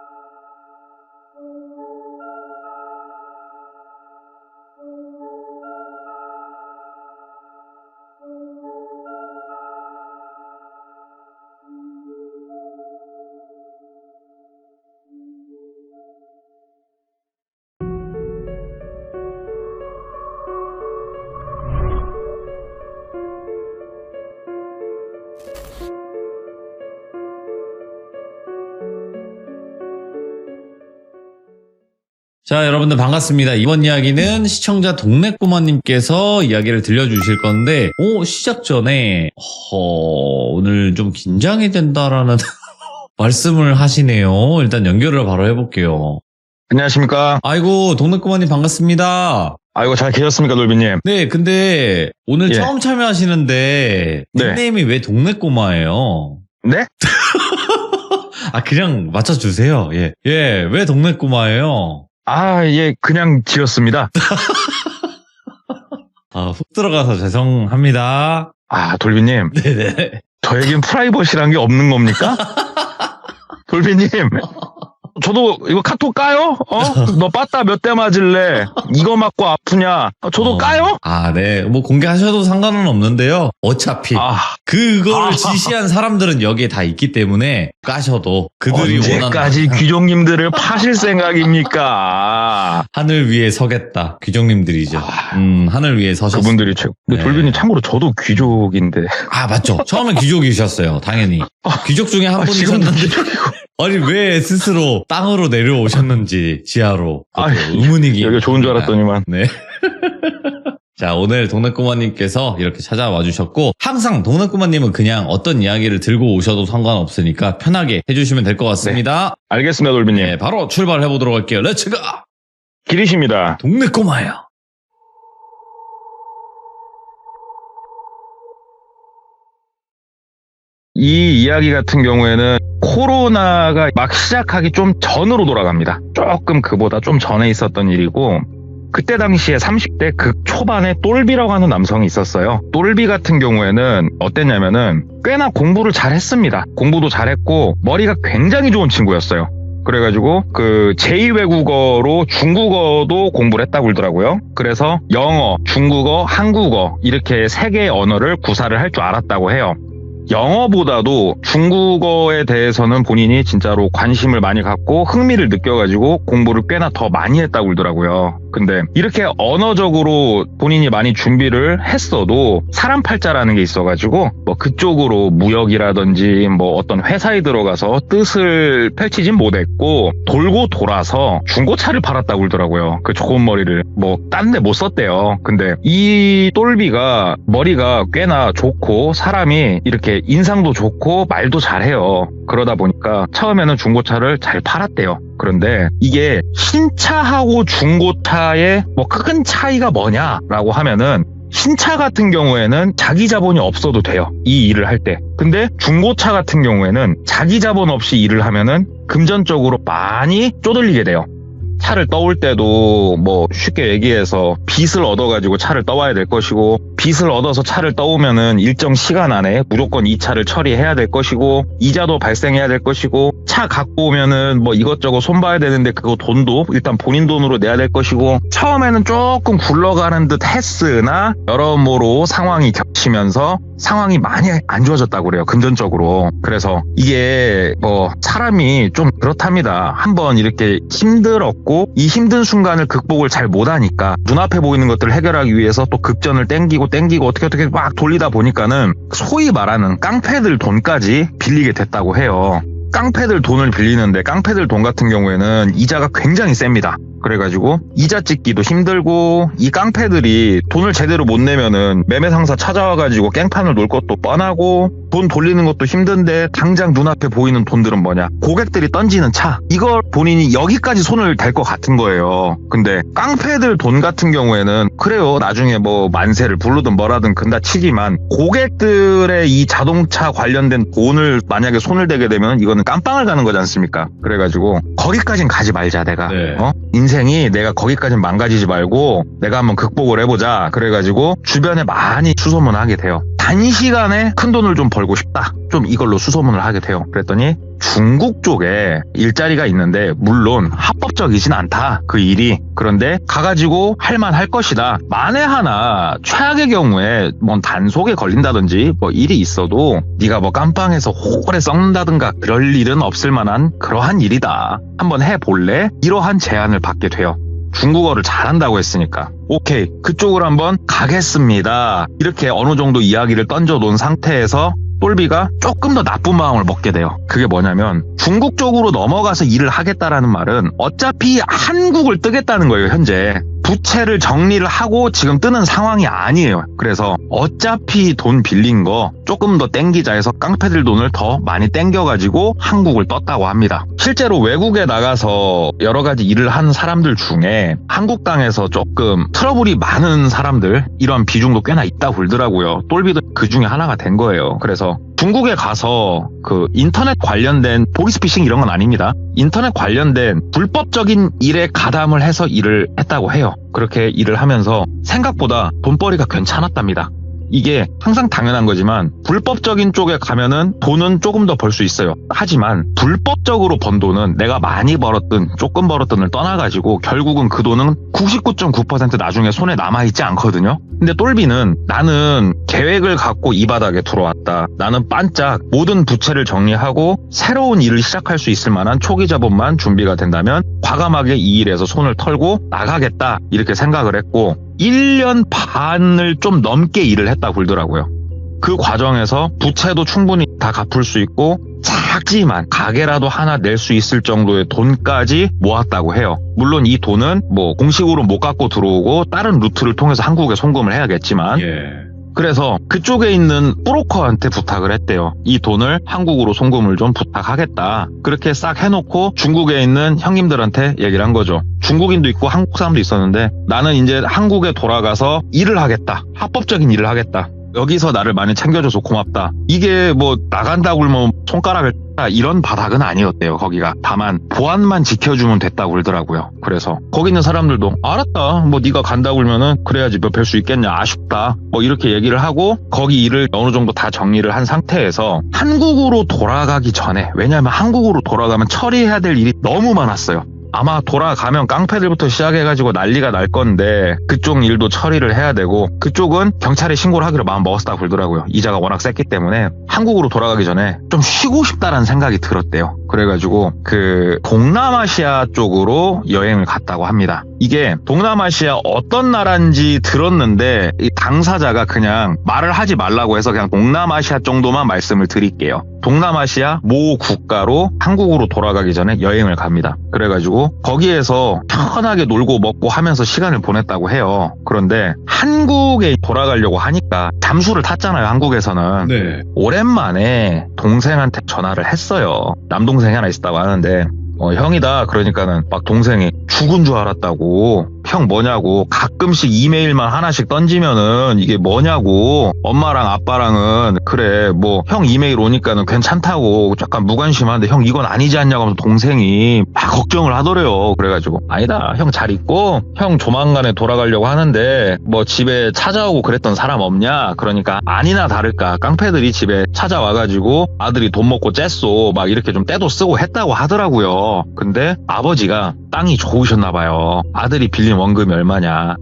자, 여러분들 반갑습니다. 이번 이야기는 시청자 동네꼬마님께서 이야기를 들려주실 건데, 시작 전에 오늘 좀 긴장이 된다라는 말씀을 하시네요. 일단 연결을 바로 해볼게요. 안녕하십니까. 아이고, 동네꼬마님 반갑습니다. 아이고, 잘 계셨습니까, 놀비님? 네, 근데 오늘 예. 처음 참여하시는데 네. 닉네임이 왜 동네꼬마예요? 네? 그냥 맞춰주세요. 예, 왜 동네꼬마예요? 예, 그냥 지었습니다. 훅 들어가서 죄송합니다. 돌비님. 네네. 저에겐 프라이버시란 게 없는 겁니까? 돌비님. 저도 이거 카톡 까요? 너 빠따 몇 대 맞을래? 이거 맞고 아프냐? 저도 까요? 네. 뭐 공개하셔도 상관은 없는데요. 어차피 그거를 지시한 사람들은 여기에 다 있기 때문에 까셔도 그들이 언제까지 원하는 귀족님들을 파실 생각입니까? 하늘 위에 서겠다. 귀족님들이죠. 하늘 위에 서셨어요. 그분들이 최고. 근데 네. 돌비님 참고로 저도 귀족인데. 맞죠. 처음엔 귀족이셨어요. 당연히. 귀족 중에 한 지금도 분이셨는데 귀족이고. 아니 왜 스스로 땅으로 내려오셨는지 지하로 의문이기. 여기가 좋은 줄 알았더니만. 네. 자, 오늘 동네꼬마님께서 이렇게 찾아와 주셨고, 항상 동네꼬마님은 그냥 어떤 이야기를 들고 오셔도 상관없으니까 편하게 해주시면 될 것 같습니다. 알겠습니다, 돌비님. 네, 바로 출발해보도록 할게요. 렛츠고! 기리십니다. 동네꼬마야. 이 이야기 같은 경우에는 코로나가 막 시작하기 좀 전으로 돌아갑니다. 조금 그보다 좀 전에 있었던 일이고, 그때 당시에 30대 극 초반에 똘비라고 하는 남성이 있었어요. 똘비 같은 경우에는 어땠냐면은 꽤나 공부를 잘했습니다. 공부도 잘했고 머리가 굉장히 좋은 친구였어요. 그래가지고 그 제2외국어로 중국어도 공부를 했다고 그러더라고요. 그래서 영어, 중국어, 한국어 이렇게 3개의 언어를 구사를 할 줄 알았다고 해요. 영어보다도 중국어에 대해서는 본인이 진짜로 관심을 많이 갖고 흥미를 느껴가지고 공부를 꽤나 더 많이 했다고 그러더라고요. 근데 이렇게 언어적으로 본인이 많이 준비를 했어도 사람 팔자라는 게 있어가지고 뭐 그쪽으로 무역이라든지 뭐 어떤 회사에 들어가서 뜻을 펼치진 못했고 돌고 돌아서 중고차를 팔았다고 그러더라고요. 그 좋은 머리를 뭐 딴 데 못 썼대요. 근데 이 똘비가 머리가 꽤나 좋고 사람이 이렇게 인상도 좋고 말도 잘해요. 그러다 보니까 처음에는 중고차를 잘 팔았대요. 그런데 이게 신차하고 중고차의 뭐 큰 차이가 뭐냐라고 하면은 신차 같은 경우에는 자기 자본이 없어도 돼요. 이 일을 할 때. 근데 중고차 같은 경우에는 자기 자본 없이 일을 하면은 금전적으로 많이 쪼들리게 돼요. 차를 떠올 때도 뭐 쉽게 얘기해서 빚을 얻어가지고 차를 떠와야 될 것이고, 빚을 얻어서 차를 떠오면은 일정 시간 안에 무조건 이 차를 처리해야 될 것이고, 이자도 발생해야 될 것이고, 차 갖고 오면은 뭐 이것저것 손봐야 되는데 그거 돈도 일단 본인 돈으로 내야 될 것이고, 처음에는 조금 굴러가는 듯 했으나 여러모로 상황이 겹치면서 상황이 많이 안 좋아졌다고 그래요. 금전적으로. 그래서 이게 뭐 사람이 좀 그렇답니다. 한번 이렇게 힘들었고 이 힘든 순간을 극복을 잘 못하니까 눈앞에 보이는 것들을 해결하기 위해서 또 급전을 땡기고 어떻게 막 돌리다 보니까는 소위 말하는 깡패들 돈까지 빌리게 됐다고 해요. 깡패들 돈을 빌리는데 깡패들 돈 같은 경우에는 이자가 굉장히 셉니다. 그래가지고 이자 찍기도 힘들고, 이 깡패들이 돈을 제대로 못 내면은 매매상사 찾아와가지고 깽판을 놓을 것도 뻔하고, 돈 돌리는 것도 힘든데 당장 눈앞에 보이는 돈들은 뭐냐, 고객들이 던지는 차, 이걸 본인이 여기까지 손을 댈 것 같은 거예요. 근데 깡패들 돈 같은 경우에는 그래요, 나중에 뭐 만세를 부르든 뭐라든 근다 치지만 고객들의 이 자동차 관련된 돈을 만약에 손을 대게 되면 이거는 깜빵을 가는 거지 않습니까? 그래가지고 거기까진 가지 말자, 내가. 네. 인생이 내가 거기까진 망가지지 말고 내가 한번 극복을 해보자. 그래가지고 주변에 많이 수소문을 하게 돼요. 단시간에 큰 돈을 좀 벌고 싶다, 좀 이걸로 수소문을 하게 돼요. 그랬더니 중국 쪽에 일자리가 있는데 물론 합법적이진 않다, 그 일이. 그런데 가가지고 할만할 것이다. 만에 하나 최악의 경우에 뭐 단속에 걸린다든지 뭐 일이 있어도 네가 뭐 깜빵에서 오래 썩는다든가 그럴 일은 없을 만한 그러한 일이다. 한번 해볼래? 이러한 제안을 받게 돼요. 중국어를 잘한다고 했으니까 오케이, 그쪽으로 한번 가겠습니다. 이렇게 어느 정도 이야기를 던져놓은 상태에서 똘비가 조금 더 나쁜 마음을 먹게 돼요. 그게 뭐냐면 중국 쪽으로 넘어가서 일을 하겠다라는 말은 어차피 한국을 뜨겠다는 거예요. 현재 부채를 정리를 하고 지금 뜨는 상황이 아니에요. 그래서 어차피 돈 빌린 거 조금 더 땡기자 해서 깡패들 돈을 더 많이 땡겨가지고 한국을 떴다고 합니다. 실제로 외국에 나가서 여러 가지 일을 하는 사람들 중에 한국 땅에서 조금 트러블이 많은 사람들, 이런 비중도 꽤나 있다고 그러더라고요. 똘비도 그 중에 하나가 된 거예요. 그래서 중국에 가서 그 인터넷 관련된 보이스피싱 이런 건 아닙니다. 인터넷 관련된 불법적인 일에 가담을 해서 일을 했다고 해요. 그렇게 일을 하면서 생각보다 돈벌이가 괜찮았답니다. 이게 항상 당연한 거지만 불법적인 쪽에 가면은 돈은 조금 더 벌 수 있어요. 하지만 불법적으로 번 돈은 내가 많이 벌었든 조금 벌었든을 떠나가지고 결국은 그 돈은 99.9% 나중에 손에 남아있지 않거든요. 근데 똘비는 나는 계획을 갖고 이 바닥에 들어왔다. 나는 반짝 모든 부채를 정리하고 새로운 일을 시작할 수 있을 만한 초기 자본만 준비가 된다면 과감하게 이 일에서 손을 털고 나가겠다, 이렇게 생각을 했고 1년 반을 좀 넘게 일을 했다고 그러더라고요. 그 과정에서 부채도 충분히 다 갚을 수 있고 작지만 가게라도 하나 낼 수 있을 정도의 돈까지 모았다고 해요. 물론 이 돈은 뭐 공식으로 못 갖고 들어오고 다른 루트를 통해서 한국에 송금을 해야겠지만 그래서 그쪽에 있는 브로커한테 부탁을 했대요. 이 돈을 한국으로 송금을 좀 부탁하겠다. 그렇게 싹 해놓고 중국에 있는 형님들한테 얘기를 한 거죠. 중국인도 있고 한국 사람도 있었는데 나는 이제 한국에 돌아가서 일을 하겠다. 합법적인 일을 하겠다. 여기서 나를 많이 챙겨줘서 고맙다. 이게 뭐 나간다고 그러면 손가락을 이런 바닥은 아니었대요. 거기가 다만 보안만 지켜주면 됐다고 그러더라고요. 그래서 거기 있는 사람들도 알았다. 뭐 네가 간다고 그러면은 그래야지 몇 뵐 수 있겠냐. 아쉽다. 뭐 이렇게 얘기를 하고 거기 일을 어느 정도 다 정리를 한 상태에서 한국으로 돌아가기 전에, 왜냐하면 한국으로 돌아가면 처리해야 될 일이 너무 많았어요. 아마 돌아가면 깡패들부터 시작해가지고 난리가 날 건데 그쪽 일도 처리를 해야 되고 그쪽은 경찰에 신고를 하기로 마음 먹었다고 그러더라고요. 이자가 워낙 셌기 때문에 한국으로 돌아가기 전에 좀 쉬고 싶다라는 생각이 들었대요. 그래가지고 그 동남아시아 쪽으로 여행을 갔다고 합니다. 이게 동남아시아 어떤 나라인지 들었는데 이 당사자가 그냥 말을 하지 말라고 해서 그냥 동남아시아 정도만 말씀을 드릴게요. 동남아시아 모 국가로 한국으로 돌아가기 전에 여행을 갑니다. 그래가지고 거기에서 편하게 놀고 먹고 하면서 시간을 보냈다고 해요. 그런데 한국에 돌아가려고 하니까 잠수를 탔잖아요. 한국에서는. 네. 오랜만에 동생한테 전화를 했어요. 남동생이 하나 있었다고 하는데 형이다. 그러니까는 막 동생이 죽은 줄 알았다고. 형 뭐냐고. 가끔씩 이메일만 하나씩 던지면은 이게 뭐냐고. 엄마랑 아빠랑은 그래 뭐 형 이메일 오니까는 괜찮다고 약간 무관심한데 형 이건 아니지 않냐고 하면서 동생이 막 걱정을 하더래요. 그래가지고 아니다. 형 잘 있고 형 조만간에 돌아가려고 하는데 뭐 집에 찾아오고 그랬던 사람 없냐. 그러니까 아니나 다를까 깡패들이 집에 찾아와가지고 아들이 돈 먹고 쬐쏘 막 이렇게 좀 떼도 쓰고 했다고 하더라고요. 근데 아버지가 땅이 좋으셨나 봐요. 아들이 빌린 원금이 얼마냐.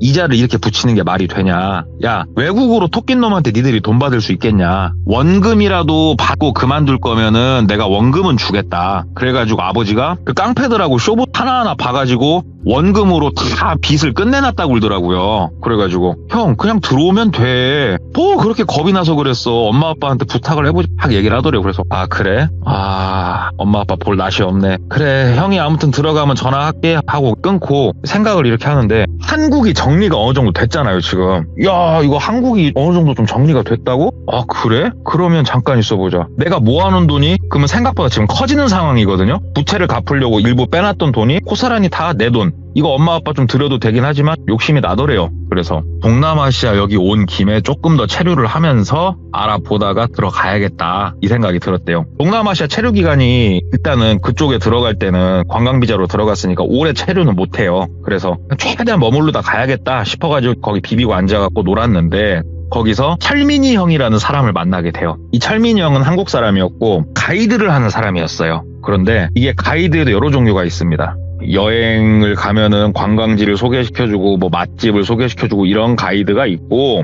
이자를 이렇게 붙이는 게 말이 되냐. 야 외국으로 토낀 놈한테 니들이 돈 받을 수 있겠냐. 원금이라도 받고 그만둘 거면은 내가 원금은 주겠다. 그래가지고 아버지가 그 깡패들하고 쇼부 하나하나 봐가지고 원금으로 다 빚을 끝내놨다고 그러더라고요. 그래가지고 형 그냥 들어오면 돼. 뭐 그렇게 겁이 나서 그랬어. 엄마 아빠한테 부탁을 해보자 막 얘기를 하더래요. 그래서 아 그래? 아 엄마 아빠 볼 낯이 없네. 그래 형이 아무튼 들어가면 전화할게 하고 끊고 생각을 이렇게 하는데 한국이 정리가 어느 정도 됐잖아요 지금. 야 이거 한국이 어느 정도 좀 정리가 됐다고? 아 그래? 그러면 잠깐 있어보자. 내가 모아놓은 돈이 그러면 생각보다 지금 커지는 상황이거든요. 부채를 갚으려고 일부 빼놨던 돈이 고스란히 다 내 돈. 이거 엄마 아빠 좀 드려도 되긴 하지만 욕심이 나더래요. 그래서 동남아시아 여기 온 김에 조금 더 체류를 하면서 알아보다가 들어가야겠다 이 생각이 들었대요. 동남아시아 체류 기간이 일단은 그쪽에 들어갈 때는 관광비자로 들어갔으니까 오래 체류는 못해요. 그래서 최대한 머무르다 가야겠다 싶어가지고 거기 비비고 앉아갖고 놀았는데 거기서 철민이 형이라는 사람을 만나게 돼요. 이 철민이 형은 한국 사람이었고 가이드를 하는 사람이었어요. 그런데 이게 가이드에도 여러 종류가 있습니다. 여행을 가면은 관광지를 소개시켜주고 뭐 맛집을 소개시켜주고 이런 가이드가 있고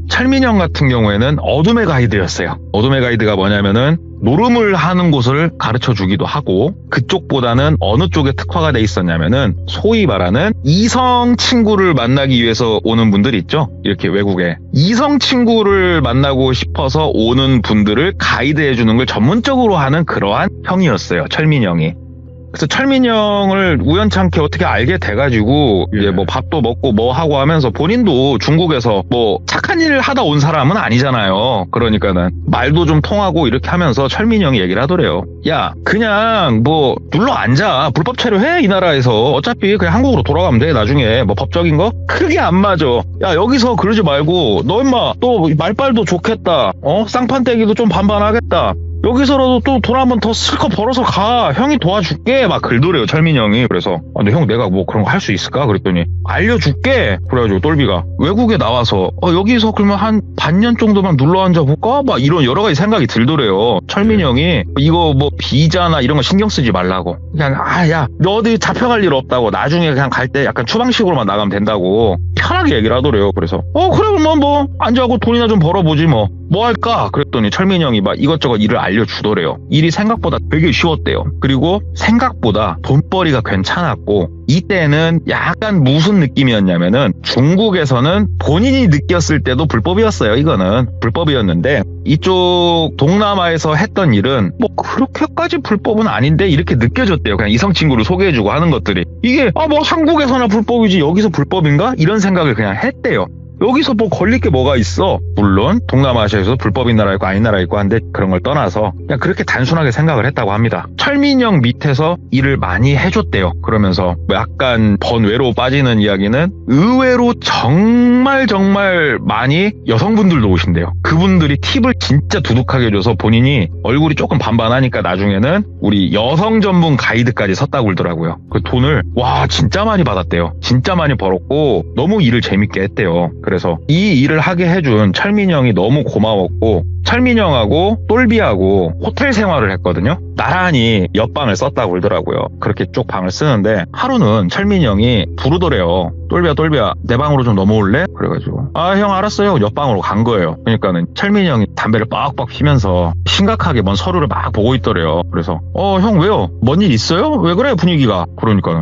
철민이 형 같은 경우에는 어둠의 가이드였어요. 어둠의 가이드가 뭐냐면은 노름을 하는 곳을 가르쳐 주기도 하고 그쪽보다는 어느 쪽에 특화가 돼 있었냐면은 소위 말하는 이성 친구를 만나기 위해서 오는 분들 있죠. 이렇게 외국에 이성 친구를 만나고 싶어서 오는 분들을 가이드해 주는 걸 전문적으로 하는 그러한 형이었어요. 철민이 형이. 그래서 철민이 형을 우연찮게 어떻게 알게 돼가지고 이제 뭐 밥도 먹고 뭐 하고 하면서 본인도 중국에서 뭐 착한 일을 하다 온 사람은 아니잖아요. 그러니까는 말도 좀 통하고 이렇게 하면서 철민이 형이 얘기를 하더래요. 야 그냥 뭐 눌러 앉아. 불법 체류해 이 나라에서. 어차피 그냥 한국으로 돌아가면 돼. 나중에 뭐 법적인 거 크게 안 맞아. 야 여기서 그러지 말고 너 임마 또 말빨도 좋겠다. 쌍판떼기도 좀 반반하겠다. 여기서라도 또 돈 한 번 더 슬쩍 벌어서 가. 형이 도와줄게. 막 글더래요, 철민이 형이. 그래서, 근데 형 내가 뭐 그런 거 할 수 있을까? 그랬더니, 알려줄게. 그래가지고 똘비가 외국에 나와서, 여기서 그러면 한 반년 정도만 눌러 앉아볼까? 막 이런 여러 가지 생각이 들더래요. 철민이 형이, 이거 뭐 비자나 이런 거 신경 쓰지 말라고. 그냥, 야, 너 어디 잡혀갈 일 없다고. 나중에 그냥 갈 때 약간 추방식으로만 나가면 된다고. 편하게 얘기를 하더래요. 그래서, 그래, 그러면 뭐, 앉아고 돈이나 좀 벌어보지 뭐. 뭐 할까? 그랬더니 철민이 형이 막 이것저것 일을 알려주더래요. 일이 생각보다 되게 쉬웠대요. 그리고 생각보다 돈벌이가 괜찮았고 이때는 약간 무슨 느낌이었냐면은 중국에서는 본인이 느꼈을 때도 불법이었어요. 이거는 불법이었는데 이쪽 동남아에서 했던 일은 뭐 그렇게까지 불법은 아닌데 이렇게 느껴졌대요. 그냥 이성 친구를 소개해주고 하는 것들이 이게 뭐 한국에서나 불법이지 여기서 불법인가? 이런 생각을 그냥 했대요. 여기서 뭐 걸릴 게 뭐가 있어? 물론 동남아시아에서도 불법인 나라 있고 아닌 나라 있고 한데 그런 걸 떠나서 그냥 그렇게 단순하게 생각을 했다고 합니다. 철민이 형 밑에서 일을 많이 해줬대요. 그러면서 약간 번외로 빠지는 이야기는 의외로 정말 많이 여성분들도 오신대요. 그분들이 팁을 진짜 두둑하게 줘서 본인이 얼굴이 조금 반반하니까 나중에는 우리 여성 전문 가이드까지 섰다고 그러더라고요. 그 돈을 와 진짜 많이 받았대요. 진짜 많이 벌었고 너무 일을 재밌게 했대요. 그래서 이 일을 하게 해준 철민이 형이 너무 고마웠고 철민이 형하고 똘비하고 호텔 생활을 했거든요. 나란히 옆방을 썼다고 그러더라고요. 그렇게 쪽 방을 쓰는데 하루는 철민이 형이 부르더래요. 똘비야 내 방으로 좀 넘어올래? 그래가지고 아 형 알았어요. 옆방으로 간 거예요. 그러니까는 철민이 형이 담배를 빡빡 피면서 심각하게 뭔 서류를 막 보고 있더래요. 그래서 형 왜요? 뭔 일 있어요? 왜 그래 분위기가? 그러니까는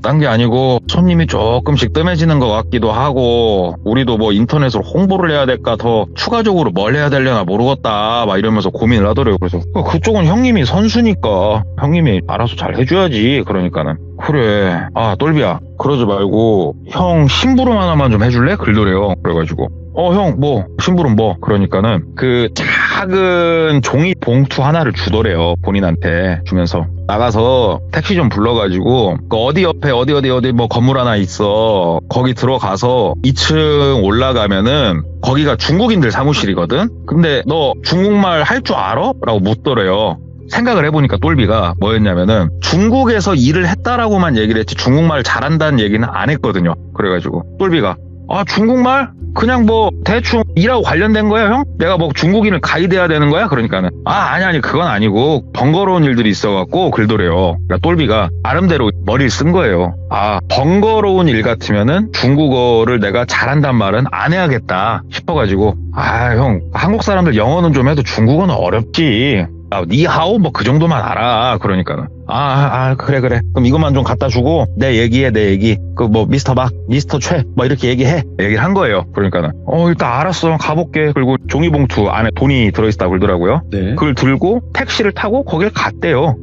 딴 게 아니고 손님이 조금씩 뜸해지는 것 같기도 하고 우리도 뭐 인터넷으로 홍보를 해야 될까 더 추가적으로 뭘 해야 되려나 모르겠다 막 이러면서 고민을 하더래요. 그래서 그쪽은 형님이 선수니까 형님이 알아서 잘 해줘야지. 그러니까는 그래 똘비야 그러지 말고 형 심부름 하나만 좀 해줄래? 그러더래요. 그래가지고 형 뭐 심부름 뭐 그러니까는 그 작은 종이 봉투 하나를 주더래요. 본인한테 주면서 나가서 택시 좀 불러가지고 그 어디 옆에 어디 뭐 건물 하나 있어. 거기 들어가서 2층 올라가면은 거기가 중국인들 사무실이거든. 근데 너 중국말 할 줄 알아? 라고 묻더래요. 생각을 해보니까 똘비가 뭐였냐면은 중국에서 일을 했다라고만 얘기를 했지 중국말 잘한다는 얘기는 안 했거든요. 그래가지고 똘비가 중국말? 그냥 뭐 대충 일하고 관련된 거야 형? 내가 뭐 중국인을 가이드해야 되는 거야? 그러니까는 아니 그건 아니고 번거로운 일들이 있어갖고 그러더래요. 그러니까 똘비가 나름대로 머리를 쓴 거예요. 번거로운 일 같으면은 중국어를 내가 잘한단 말은 안 해야겠다 싶어가지고 형 한국 사람들 영어는 좀 해도 중국어는 어렵지. 니하오 뭐 그 정도만 알아. 그러니까는 그래 그럼 이것만 좀 갖다 주고 내 얘기 그 뭐 미스터 박 미스터 최 뭐 이렇게 얘기를 한 거예요. 그러니까는 일단 알았어 가볼게. 그리고 종이봉투 안에 돈이 들어있다고 그러더라고요. 네. 그걸 들고 택시를 타고 거길 갔대요.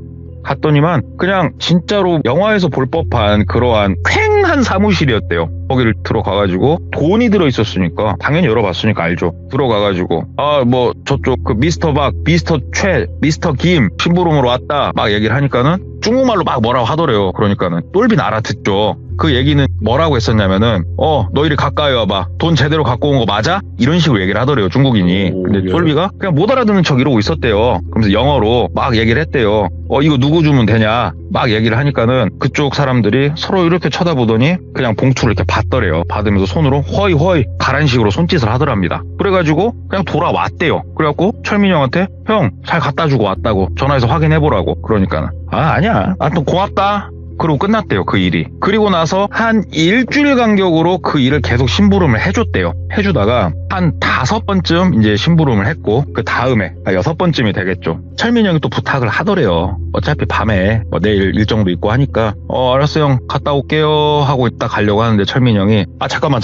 갔더니만 그냥 진짜로 영화에서 볼 법한 그러한 쾌한 사무실이었대요. 거기를 들어가가지고 돈이 들어있었으니까 당연히 열어봤으니까 알죠. 들어가가지고 뭐 저쪽 그 미스터 박 미스터 최 미스터 김 심부름으로 왔다 막 얘기를 하니까는 중국말로 막 뭐라고 하더래요. 그러니까는 똘비는 알아듣죠. 그 얘기는 뭐라고 했었냐면은 너 이리 가까이 와봐. 돈 제대로 갖고 온 거 맞아? 이런 식으로 얘기를 하더래요. 중국인이. 근데 똘비가 그냥 못 알아듣는 척 이러고 있었대요. 그러면서 영어로 막 얘기를 했대요. 이거 누구 주면 되냐 막 얘기를 하니까는 그쪽 사람들이 서로 이렇게 쳐다보더니 그냥 봉투를 이렇게 받더래요. 받으면서 손으로 허이 가란 식으로 손짓을 하더랍니다. 그래가지고 그냥 돌아왔대요. 그래갖고 철민이 형한테 형 잘 갖다 주고 왔다고 전화해서 확인해보라고. 그러니니까는 아니야 하여튼 고맙다. 그리고 끝났대요. 그 일이. 그리고 나서 한 일주일 간격으로 그 일을 계속 심부름을 해줬대요. 해주다가 한 5번쯤 이제 심부름을 했고 그 다음에 6번쯤이 되겠죠. 철민이 형이 또 부탁을 하더래요. 어차피 밤에 내일 일정도 있고 하니까 알았어 형 갔다 올게요 하고 있다 가려고 하는데 철민이 형이 잠깐만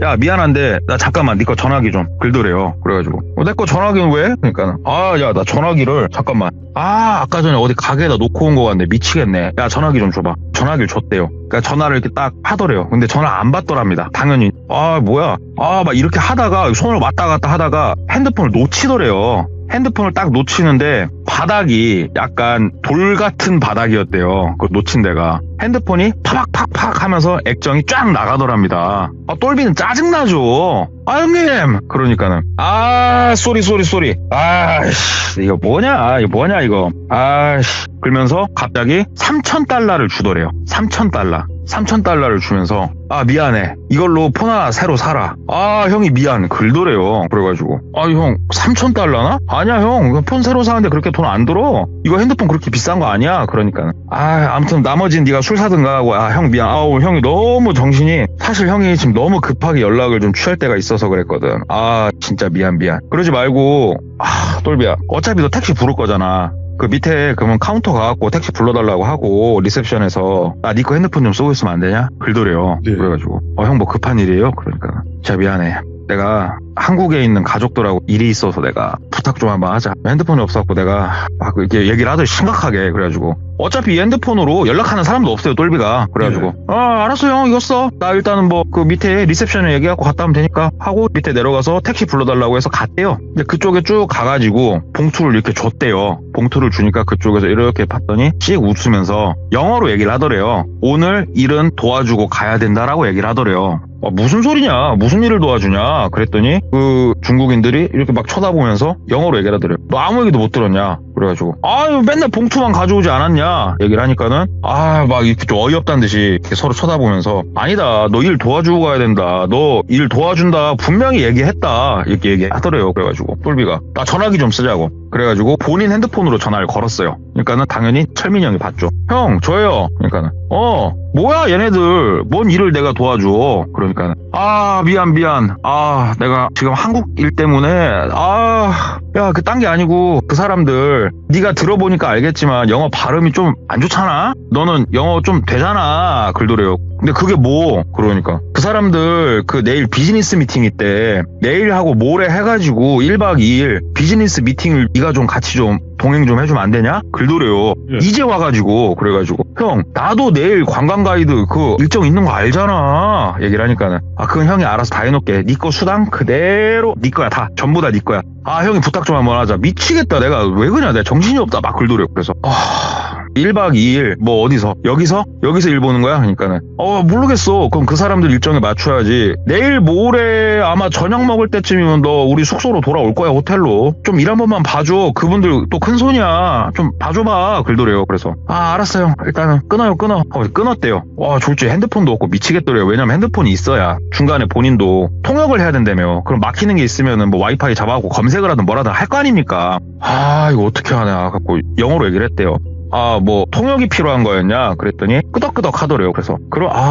야 미안한데 나 잠깐만 네 거 전화기 좀 그러더래요. 그래가지고 내 거 전화기는 왜? 그러니까 야 나 전화기를 잠깐만 아까 전에 어디 가게에다 놓고 온 거 같네. 미치겠네. 야 전화기 좀 줘봐. 전화기를 줬대요. 그러니까 전화를 이렇게 딱 하더래요. 근데 전화 안 받더랍니다. 당연히 뭐야 막 이렇게 하다가 손을 왔다 갔다 하다가 핸드폰을 놓치더래요. 핸드폰을 딱 놓치는데 바닥이 약간 돌 같은 바닥이었대요. 그 놓친 데가. 핸드폰이 파박팍팍 하면서 액정이 쫙 나가더랍니다. 똘비는 짜증나죠. 형님! 그러니까는 쏘리. 이거 뭐냐 이거. 그러면서 갑자기 3,000달러를 주더래요. 3,000달러를 주면서 미안해 이걸로 폰 하나 새로 사라. 형이 미안 그러더래요. 그래가지고 형 3,000달러나? 아니야 형 폰 새로 사는데 그렇게 돈 안 들어. 이거 핸드폰 그렇게 비싼 거 아니야. 그러니까 아무튼 나머지는 네가 사든가 하고 형 미안. 형이 너무 정신이 사실 형이 지금 너무 급하게 연락을 좀 취할 때가 있어서 그랬거든. 진짜 미안. 그러지 말고 똘비야 어차피 너 택시 부를 거잖아. 그 밑에 그러면 카운터 가갖고 택시 불러달라고 하고 리셉션에서 니 거 핸드폰 좀 쓰고 있으면 안 되냐? 글더래요. 네. 그래가지고 형 뭐 급한 일이에요? 그러니까 진짜 미안해. 내가 한국에 있는 가족들하고 일이 있어서 내가 부탁 좀 한번 하자. 핸드폰이 없어갖고 내가 막 이렇게 얘기를 하더니 심각하게. 그래가지고 어차피 이 핸드폰으로 연락하는 사람도 없어요, 똘비가. 그래가지고 알았어 형 이거 써. 나 일단은 뭐 그 밑에 리셉션에 얘기하고 갔다 오면 되니까 하고 밑에 내려가서 택시 불러달라고 해서 갔대요. 근데 그쪽에 쭉 가가지고 봉투를 이렇게 줬대요. 봉투를 주니까 그쪽에서 이렇게 봤더니 씩 웃으면서 영어로 얘기를 하더래요. 오늘 일은 도와주고 가야 된다라고 얘기를 하더래요. 무슨 소리냐? 무슨 일을 도와주냐? 그랬더니 그 중국인들이 이렇게 막 쳐다보면서 영어로 얘기를 하더래요. 너 아무 얘기도 못 들었냐? 그래가지고 맨날 봉투만 가져오지 않았냐? 얘기를 하니까는 막 이렇게 좀 어이없다는 듯이 이렇게 서로 쳐다보면서 아니다. 너 일 도와주고 가야 된다. 너 일 도와준다. 분명히 얘기했다. 이렇게 얘기하더래요. 그래가지고 똘비가 나 전화기 좀 쓰자고. 그래가지고 본인 핸드폰으로 전화를 걸었어요. 그러니까는 당연히 철민이 형이 받죠. 형 저예요. 그러니까는 뭐야 얘네들 뭔 일을 내가 도와줘. 그러니까는 미안 내가 지금 한국 일 때문에 야 그 딴 게 아니고 그 사람들 네가 들어보니까 알겠지만 영어 발음이 좀 안 좋잖아. 너는 영어 좀 되잖아. 글도래요. 근데 그게 뭐? 그러니까 그 사람들 그 내일 비즈니스 미팅 있대. 내일하고 모레 해가지고 1박 2일 비즈니스 미팅을 네가 좀 같이 좀 동행 좀 해주면 안 되냐? 글도래요. 이제 와가지고 그래가지고 형 나도 내일 관광 가이드 그 일정 있는 거 알잖아. 얘기를 하니까는 그건 형이 알아서 다 해놓을게. 네 거 수당 그대로 네 거야. 다 전부 다 네 거야. 형이 부탁 좀 한번 하자. 미치겠다. 내가 왜 그러냐. 내가 정신이 없다. 막 글도래요. 그래서 1박 2일 뭐 어디서 여기서 일 보는 거야? 그러니까는 모르겠어. 그럼 그 사람들 일정에 맞춰야지. 내일 모레 아마 저녁 먹을 때쯤이면 너 우리 숙소로 돌아올 거야. 호텔로. 좀 일 한 번만 봐줘. 그분들 또 큰 손이야. 좀 봐줘봐. 글도래요. 그래서 알았어요. 일단은 끊어요. 끊었대요. 졸지 핸드폰도 없고 미치겠더래요. 왜냐면 핸드폰이 있어야 중간에 본인도 통역을 해야 된다며. 그럼 막히는 게 있으면은 뭐 와이파이 잡아갖고 검색을 하든 뭐라든 할 거 아닙니까? 이거 어떻게 하냐 갖고 영어로 얘기를 했대요. 뭐 통역이 필요한 거였냐? 그랬더니 끄덕끄덕 하더래요. 그래서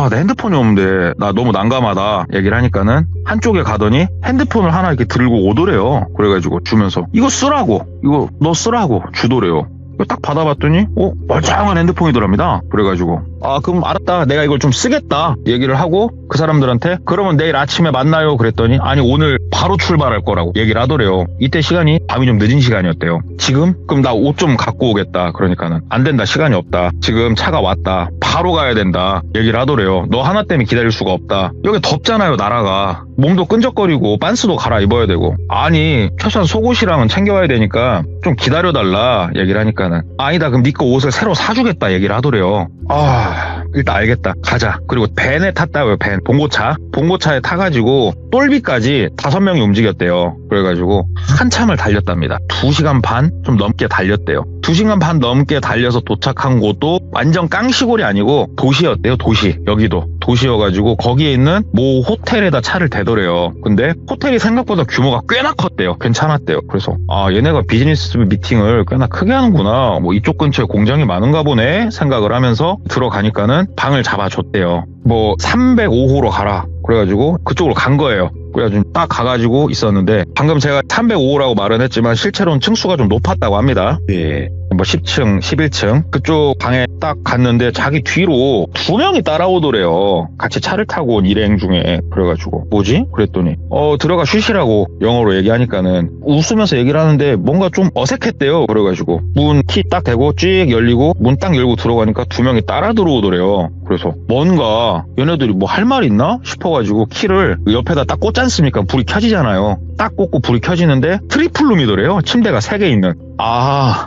내 핸드폰이 없는데 나 너무 난감하다 얘기를 하니까는 한쪽에 가더니 핸드폰을 하나 이렇게 들고 오더래요. 그래가지고 주면서 이거 쓰라고. 이거 너 쓰라고 주더래요. 딱 받아봤더니 멀쩡한 핸드폰이더랍니다. 그래가지고 그럼 알았다. 내가 이걸 좀 쓰겠다 얘기를 하고 그 사람들한테 그러면 내일 아침에 만나요. 그랬더니 아니 오늘 바로 출발할 거라고 얘기를 하더래요. 이때 시간이 밤이 좀 늦은 시간이었대요. 지금? 그럼 나 옷 좀 갖고 오겠다. 그러니까는 안 된다. 시간이 없다. 지금 차가 왔다. 바로 가야 된다. 얘기를 하더래요. 너 하나 때문에 기다릴 수가 없다. 여기 덥잖아요. 나라가. 몸도 끈적거리고 빤스도 갈아입어야 되고 아니 최소한 속옷이랑은 챙겨와야 되니까 좀 기다려달라 얘기를 하니까는 아니다. 그럼 네 거 옷을 새로 사주겠다 얘기를 하더래요. 일단 알겠다. 가자. 그리고 밴에 탔다고요. 밴. 봉고차에 타가지고 똘비까지 5명이 움직였대요. 그래가지고 한참을 달렸답니다. 2시간 반 좀 넘게 달렸대요. 2시간 반 넘게 달려서 도착한 곳도 완전 깡시골이 아니고 도시였대요. 도시. 여기도 도시여가지고 거기에 있는 모 호텔에다 차를 대더래요. 근데 호텔이 생각보다 규모가 꽤나 컸대요. 괜찮았대요. 그래서 얘네가 비즈니스 미팅을 꽤나 크게 하는구나. 뭐 이쪽 근처에 공장이 많은가 보네 생각을 하면서 들어가니까는 방을 잡아줬대요. 뭐 305호로 가라. 그래가지고 그쪽으로 간 거예요. 그래가지고 딱 가가지고 있었는데 방금 제가 305호라고 말은 했지만 실제로는 층수가 좀 높았다고 합니다. 뭐 10층, 11층 그쪽 방에 딱 갔는데 자기 뒤로 2명이 따라오더래요. 같이 차를 타고 온 일행 중에. 그래가지고 뭐지? 그랬더니 들어가 쉬시라고 영어로 얘기하니까는 웃으면서 얘기를 하는데 뭔가 좀 어색했대요. 그래가지고 문 키 딱 대고 쭉 열리고 문 딱 열고 들어가니까 2명이 따라 들어오더래요. 그래서 뭔가 얘네들이 뭐 할 말 있나 싶어가지고 키를 옆에다 딱 꽂지 않습니까? 불이 켜지잖아요. 딱 꽂고 불이 켜지는데 트리플룸이더래요. 침대가 3개 있는.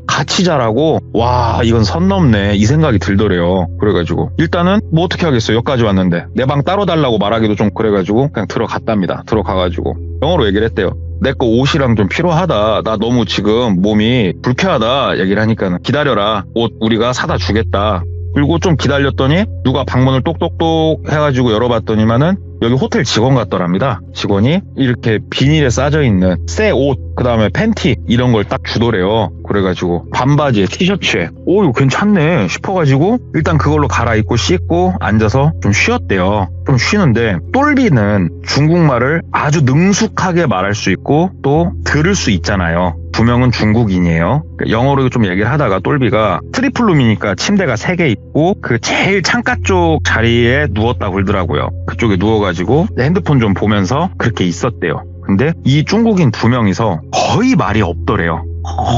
같이 자라고? 와 이건 선 넘네 이 생각이 들더래요. 그래가지고 일단은 뭐 어떻게 하겠어요. 여기까지 왔는데 내 방 따로 달라고 말하기도 좀 그래가지고 그냥 들어갔답니다. 들어가가지고 영어로 얘기를 했대요. 내 거 옷이랑 좀 필요하다. 나 너무 지금 몸이 불쾌하다 얘기를 하니까 기다려라. 옷 우리가 사다 주겠다. 그리고 좀 기다렸더니 누가 방문을 똑똑똑 해가지고 열어봤더니만은 여기 호텔 직원 같더랍니다. 직원이 이렇게 비닐에 싸져 있는 새 옷, 그 다음에 팬티 이런 걸 딱 주더래요. 그래가지고 반바지에 티셔츠에 이거 괜찮네 싶어가지고 일단 그걸로 갈아입고 씻고 앉아서 좀 쉬었대요. 좀 쉬는데 똘비는 중국말을 아주 능숙하게 말할 수 있고 또 들을 수 있잖아요. 두 명은 중국인이에요. 영어로 좀 얘기를 하다가 똘비가 트리플룸이니까 침대가 3개 있고 그 제일 창가 쪽 자리에 누웠다고 그러더라고요. 그쪽에 누워가지고 핸드폰 좀 보면서 그렇게 있었대요. 근데 이 중국인 2명이서 거의 말이 없더래요.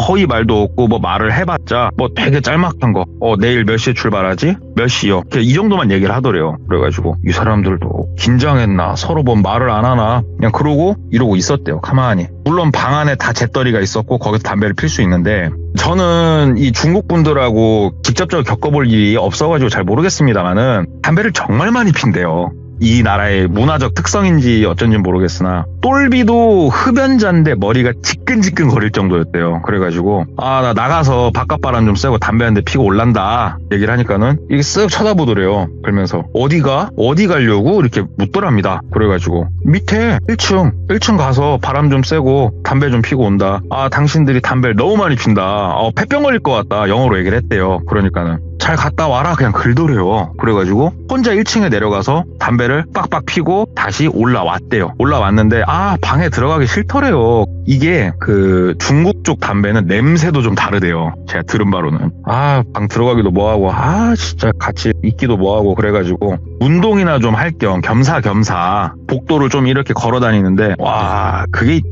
거의 말도 없고 뭐 말을 해봤자 뭐 되게 짤막한 거 내일 몇 시에 출발하지? 몇 시요? 이 정도만 얘기를 하더래요. 그래가지고 이 사람들도 긴장했나 서로 뭐 말을 안 하나 그냥 그러고 이러고 있었대요. 가만히. 물론 방 안에 다 잿더리가 있었고 거기서 담배를 필 수 있는데 저는 이 중국 분들하고 직접적으로 겪어볼 일이 없어가지고 잘 모르겠습니다만은 담배를 정말 많이 핀대요. 이 나라의 문화적 특성인지 어쩐지 모르겠으나 똘비도 흡연자인데 머리가 지끈지끈 거릴 정도였대요. 그래가지고 나 나가서 바깥바람 좀 쐬고 담배 한 대 피고 올란다 얘기를 하니까는 이게 쓱 쳐다보더래요. 그러면서 어디 가려고 이렇게 묻더랍니다. 그래가지고 밑에 1층 가서 바람 좀 쐬고 담배 좀 피고 온다. 당신들이 담배를 너무 많이 핀다. 폐병 걸릴 것 같다. 영어로 얘기를 했대요. 그러니까는 잘 갔다 와라 그냥 글더래요. 그래가지고 혼자 1층에 내려가서 담배를 빡빡 피고 다시 올라왔대요. 올라왔는데 방에 들어가기 싫더래요. 이게 그 중국 쪽 담배는 냄새도 좀 다르대요. 제가 들은 바로는 방 들어가기도 뭐하고 진짜 같이 있기도 뭐하고 그래가지고 운동이나 좀 할 겸 겸사겸사 복도를 좀 이렇게 걸어 다니는데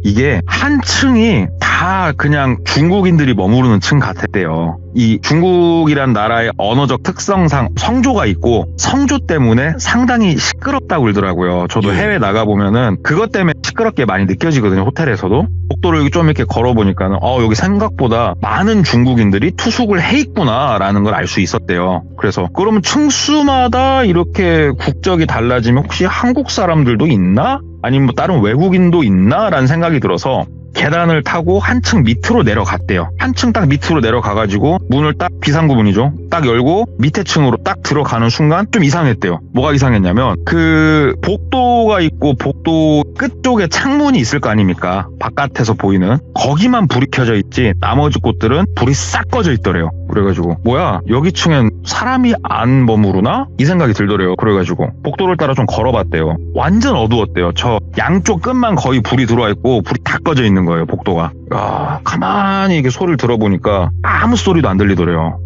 이게 한 층이 다 그냥 중국인들이 머무르는 층 같았대요. 이 중국이란 나라의 언어적 특성상 성조가 있고 성조 때문에 상당히 시끄럽다고 그러더라고요. 저도 해외 나가보면은 그것 때문에 시끄럽게 많이 느껴지거든요. 호텔에서도. 복도를 좀 이렇게 걸어보니까는 여기 생각보다 많은 중국인들이 투숙을 해 있구나라는 걸 알 수 있었대요. 그래서 그러면 층수마다 이렇게 국적이 달라지면 혹시 한국 사람들도 있나? 아니면 뭐 다른 외국인도 있나? 라는 생각이 들어서 계단을 타고 한층 밑으로 내려갔대요. 한층 딱 밑으로 내려가가지고 문을 딱 비상구문이죠. 딱 열고 밑에 층으로 딱 들어가는 순간 좀 이상했대요. 뭐가 이상했냐면 그 복도가 있고 복도 끝쪽에 창문이 있을 거 아닙니까? 바깥에서 보이는 거기만 불이 켜져 있지 나머지 곳들은 불이 싹 꺼져 있더래요. 그래가지고 뭐야 여기 층엔 사람이 안 머무르나? 이 생각이 들더래요. 그래가지고 복도를 따라 좀 걸어봤대요. 완전 어두웠대요. 저 양쪽 끝만 거의 불이 들어와 있고 불이 다 꺼져 있는 거예요. 복도가. 가만히 이렇게 소리를 들어보니까 아무 소리도 안 들리더래요.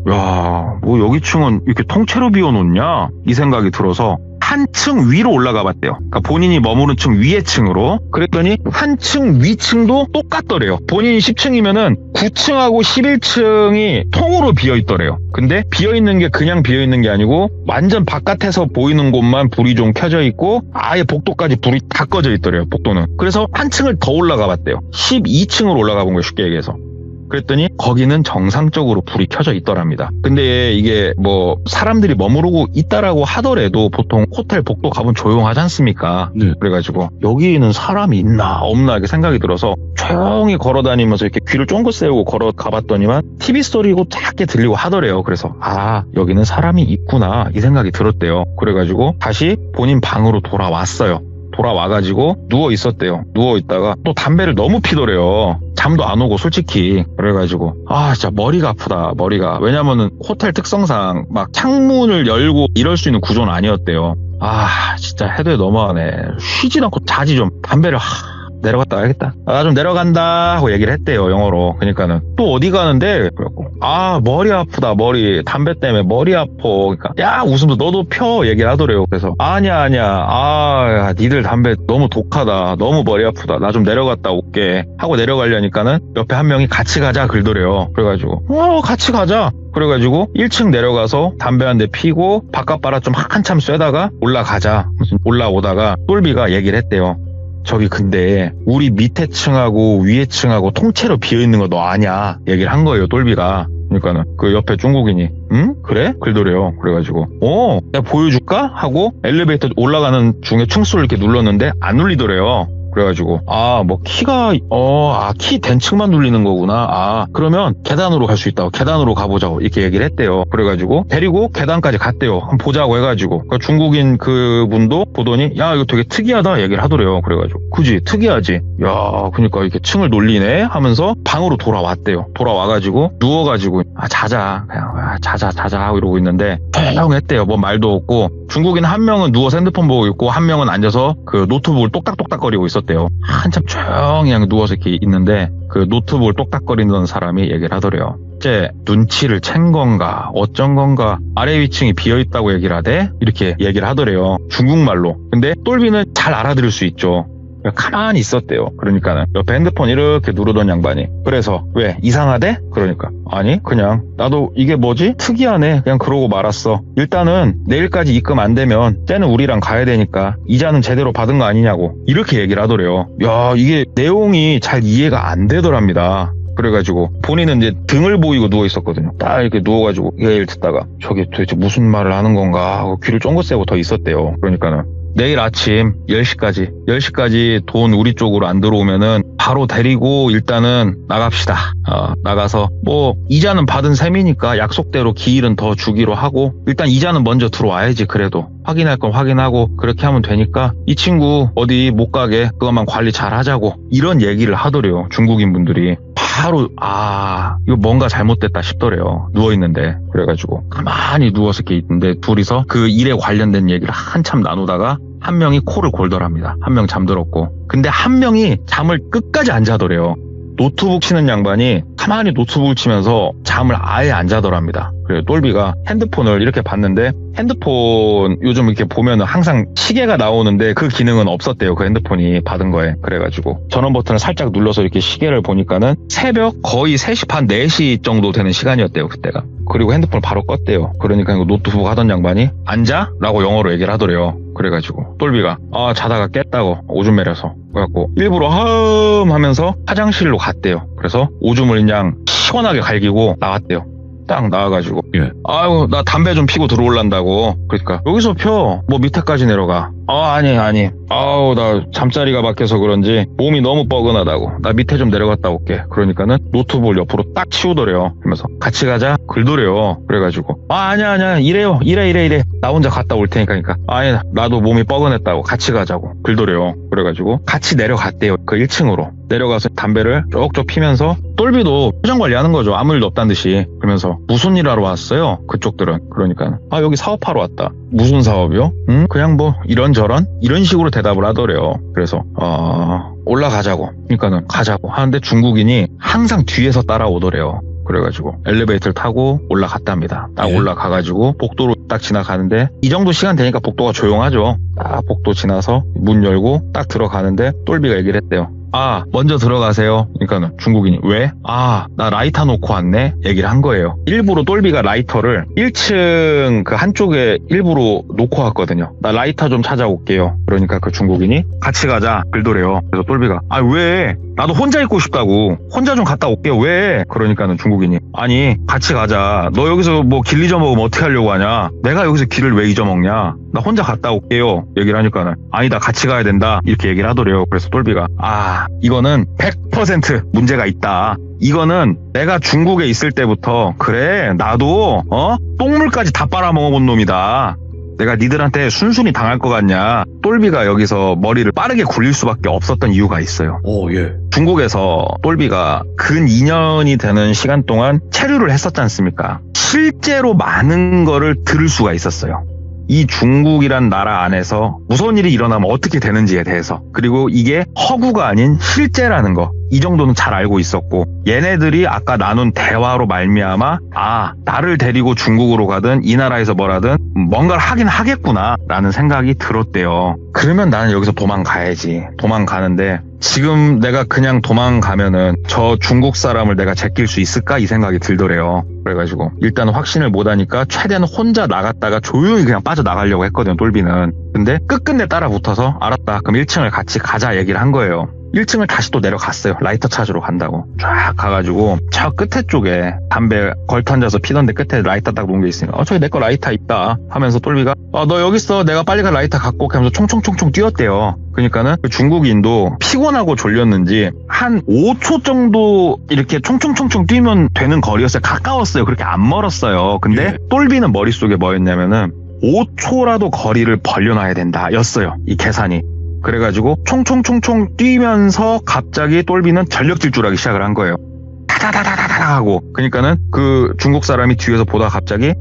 뭐 여기 층은 이렇게 통째로 비워놓냐? 이 생각이 들어서 한층 위로 올라가 봤대요. 그러니까 본인이 머무는 층 위의 층으로. 그랬더니 한층 위층도 똑같더래요. 본인이 10층이면은 9층하고 11층이 통으로 비어있더래요. 근데 비어있는 게 그냥 비어있는 게 아니고 완전 바깥에서 보이는 곳만 불이 좀 켜져 있고 아예 복도까지 불이 다 꺼져 있더래요. 복도는. 그래서 한 층을 더 올라가 봤대요. 12층으로 올라가 본 거예요. 쉽게 얘기해서. 그랬더니 거기는 정상적으로 불이 켜져 있더랍니다. 근데 이게 뭐 사람들이 머무르고 있다라고 하더라도 보통 호텔 복도 가면 조용하지 않습니까? 네. 그래가지고 여기는 사람이 있나 없나 이렇게 생각이 들어서 조용히 걸어다니면서 이렇게 귀를 쫑긋 세우고 걸어가봤더니만 TV 소리고 작게 들리고 하더래요. 그래서 여기는 사람이 있구나 이 생각이 들었대요. 그래가지고 다시 본인 방으로 돌아왔어요. 돌아와가지고 누워있었대요. 누워있다가 또 담배를 너무 피더래요. 잠도 안 오고 솔직히. 그래가지고 진짜 머리가 아프다. 머리가. 왜냐면은 호텔 특성상 막 창문을 열고 이럴 수 있는 구조는 아니었대요. 진짜 해도 너무하네. 쉬지도 않고 자지 좀. 담배를 내려갔다 와야겠다. 나 좀 내려간다 하고 얘기를 했대요. 영어로. 그러니까는 또 어디 가는데 그래갖고 머리 아프다. 머리 담배 때문에 머리 아파. 그러니까 야 웃으면서 너도 펴 얘기를 하더래요. 그래서 아니야 니들 담배 너무 독하다. 너무 머리 아프다. 나 좀 내려갔다 올게 하고 내려가려니까는 옆에 한 명이 같이 가자 그러더래요. 그래가지고 같이 가자. 그래가지고 1층 내려가서 담배 한 대 피고 바깥바람 좀 한참 쐬다가 올라가자. 올라오다가 똘비가 얘기를 했대요. 저기 근데 우리 밑에 층하고 위에 층하고 통째로 비어있는 거 너 아냐 얘기를 한 거예요. 똘비가. 그러니까는 그 옆에 중국인이 응? 그래? 그러더래요. 그래가지고 내가 보여줄까? 하고 엘리베이터 올라가는 중에 층수를 이렇게 눌렀는데 안 눌리더래요. 그래가지고 뭐 키가 키 된 층만 눌리는 거구나. 그러면 계단으로 갈 수 있다고, 계단으로 가보자고 이렇게 얘기를 했대요. 그래가지고 데리고 계단까지 갔대요. 한번 보자고 해가지고 중국인 그분도 보더니 야 이거 되게 특이하다 얘기를 하더래요. 그래가지고 그지 특이하지. 야 그러니까 이렇게 층을 놀리네 하면서 방으로 돌아왔대요. 돌아와가지고 누워가지고 자자 그냥 자자 하고 이러고 있는데 조용했대요. 뭐 말도 없고 중국인 한 명은 누워서 핸드폰 보고 있고 한 명은 앉아서 그 노트북을 똑딱똑딱거리고 있었대요. 한참 조용히 그냥 누워서 이렇게 있는데 그 노트북을 똑딱거리는 사람이 얘기를 하더래요. 이제 눈치를 챈 건가 어쩐 건가 아래 위층이 비어있다고 얘기를 하대? 이렇게 얘기를 하더래요. 중국말로. 근데 똘비는 잘 알아들을 수 있죠. 가만히 있었대요. 그러니까는 옆에 핸드폰 이렇게 누르던 양반이 그래서 왜 이상하대? 그러니까 아니 그냥 나도 이게 뭐지? 특이하네 그냥 그러고 말았어. 일단은 내일까지 입금 안 되면 쟤는 우리랑 가야 되니까 이자는 제대로 받은 거 아니냐고 이렇게 얘기를 하더래요. 야 이게 내용이 잘 이해가 안 되더랍니다. 그래가지고 본인은 이제 등을 보이고 누워 있었거든요. 딱 이렇게 누워가지고 얘기를 듣다가 저게 도대체 무슨 말을 하는 건가 하고 귀를 쫑긋 세고 더 있었대요. 그러니까는 내일 아침 10시까지 돈 우리 쪽으로 안 들어오면은 바로 데리고 일단은 나갑시다. 나가서 뭐 이자는 받은 셈이니까 약속대로 기일은 더 주기로 하고 일단 이자는 먼저 들어와야지. 그래도 확인할 건 확인하고 그렇게 하면 되니까 이 친구 어디 못 가게 그것만 관리 잘 하자고 이런 얘기를 하더래요. 중국인 분들이. 바로 이거 뭔가 잘못됐다 싶더래요. 누워있는데. 그래가지고 가만히 누워서 이렇게 있는데 둘이서 그 일에 관련된 얘기를 한참 나누다가 한 명이 코를 골더랍니다. 한 명 잠들었고. 근데 한 명이 잠을 끝까지 안 자더래요. 노트북 치는 양반이 가만히 노트북을 치면서 잠을 아예 안 자더랍니다. 그래서 똘비가 핸드폰을 이렇게 봤는데 핸드폰 요즘 이렇게 보면은 항상 시계가 나오는데 그 기능은 없었대요. 그 핸드폰이 받은 거에. 그래가지고 전원 버튼을 살짝 눌러서 이렇게 시계를 보니까는 새벽 거의 3시 반 4시 정도 되는 시간이었대요. 그때가. 그리고 핸드폰을 바로 껐대요. 그러니까 노트북 하던 양반이 앉아? 라고 영어로 얘기를 하더래요. 그래가지고 똘비가 자다가 깼다고 오줌 매려서 그래갖고 일부러 하면서 화장실로 갔대요. 그래서 오줌을 그냥 시원하게 갈기고 나왔대요. 딱 나와가지고 아유 나 담배 좀 피고 들어올란다고. 그러니까 여기서 펴. 뭐 밑에까지 내려가. 아니 아우 나 잠자리가 막혀서 그런지 몸이 너무 뻐근하다고. 나 밑에 좀 내려갔다 올게. 그러니까는 노트북을 옆으로 딱 치우더래요. 그러면서 같이 가자 그러더래요. 그래가지고 아니야 이래 나 혼자 갔다 올 테니까. 그러니까 아니 나도 몸이 뻐근했다고 같이 가자고 그러더래요. 그래가지고 같이 내려갔대요. 그 1층으로 내려가서 담배를 쪽쪽 피면서 똘비도 표정 관리하는 거죠. 아무 일도 없다는 듯이. 그러면서 무슨 일 하러 왔어요? 그쪽들은. 그러니까 여기 사업하러 왔다. 무슨 사업이요? 그냥 뭐 이런저런 이런 식으로 대답을 하더래요. 그래서 올라가자고. 그러니까는 가자고 하는데 중국인이 항상 뒤에서 따라오더래요. 그래가지고 엘리베이터를 타고 올라갔답니다. 딱 올라가가지고 복도로 딱 지나가는데 이 정도 시간 되니까 복도가 조용하죠. 딱 복도 지나서 문 열고 딱 들어가는데 똘비가 얘기를 했대요. 먼저 들어가세요. 그러니까는 중국인이 왜? 나 라이터 놓고 왔네. 얘기를 한 거예요. 일부러 똘비가 라이터를 1층 그 한쪽에 일부러 놓고 왔거든요. 나 라이터 좀 찾아올게요. 그러니까 그 중국인이 같이 가자 그러더래요. 그래서 똘비가 왜? 나도 혼자 있고 싶다고. 혼자 좀 갔다 올게요. 왜? 그러니까는 중국인이 아니 같이 가자. 너 여기서 뭐 길 잊어먹으면 어떻게 하려고 하냐. 내가 여기서 길을 왜 잊어먹냐. 나 혼자 갔다 올게요. 얘기를 하니까는 아니다 같이 가야 된다. 이렇게 얘기를 하더래요. 그래서 똘비가 이거는 100% 문제가 있다. 이거는 내가 중국에 있을 때부터 그래 나도 똥물까지 다 빨아먹어본 놈이다. 내가 니들한테 순순히 당할 것 같냐. 똘비가 여기서 머리를 빠르게 굴릴 수밖에 없었던 이유가 있어요. 중국에서 똘비가 근 2년이 되는 시간 동안 체류를 했었지 않습니까? 실제로 많은 거를 들을 수가 있었어요. 이 중국이란 나라 안에서 무서운 일이 일어나면 어떻게 되는지에 대해서, 그리고 이게 허구가 아닌 실제라는 거, 이 정도는 잘 알고 있었고, 얘네들이 아까 나눈 대화로 말미암아 나를 데리고 중국으로 가든 이 나라에서 뭐라든 뭔가를 하긴 하겠구나 라는 생각이 들었대요. 그러면 나는 여기서 도망가야지. 도망가는데 지금 내가 그냥 도망가면은 저 중국 사람을 내가 제낄 수 있을까 이 생각이 들더래요. 그래가지고 일단 확신을 못하니까 최대한 혼자 나갔다가 조용히 그냥 빠져나가려고 했거든요, 똘비는. 근데 끝끝내 따라 붙어서 알았다 그럼 1층을 같이 가자 얘기를 한 거예요. 1층을 다시 또 내려갔어요. 라이터 찾으러 간다고. 쫙 가가지고 저 끝에 쪽에 담배 걸터 앉아서 피던데 끝에 라이터 딱 놓은 게 있으니까 저기 내 거 라이터 있다 하면서 똘비가 너 여기 있어. 내가 빨리 가 라이터 갖고 올게 하면서 총총총총 뛰었대요. 그러니까는 그 중국인도 피곤하고 졸렸는지 한 5초 정도 이렇게 총총총총 뛰면 되는 거리였어요. 가까웠어요. 그렇게 안 멀었어요. 근데 똘비는 머릿속에 뭐였냐면은 5초라도 거리를 벌려놔야 된다 였어요. 이 계산이. 그래가지고 총총총총 뛰면서 갑자기 똘비는 전력 질주하기 시작을 한 거예요. 다다다다다다 하고. 그러니까는 그 중국 사람이 뒤에서 보다가 갑자기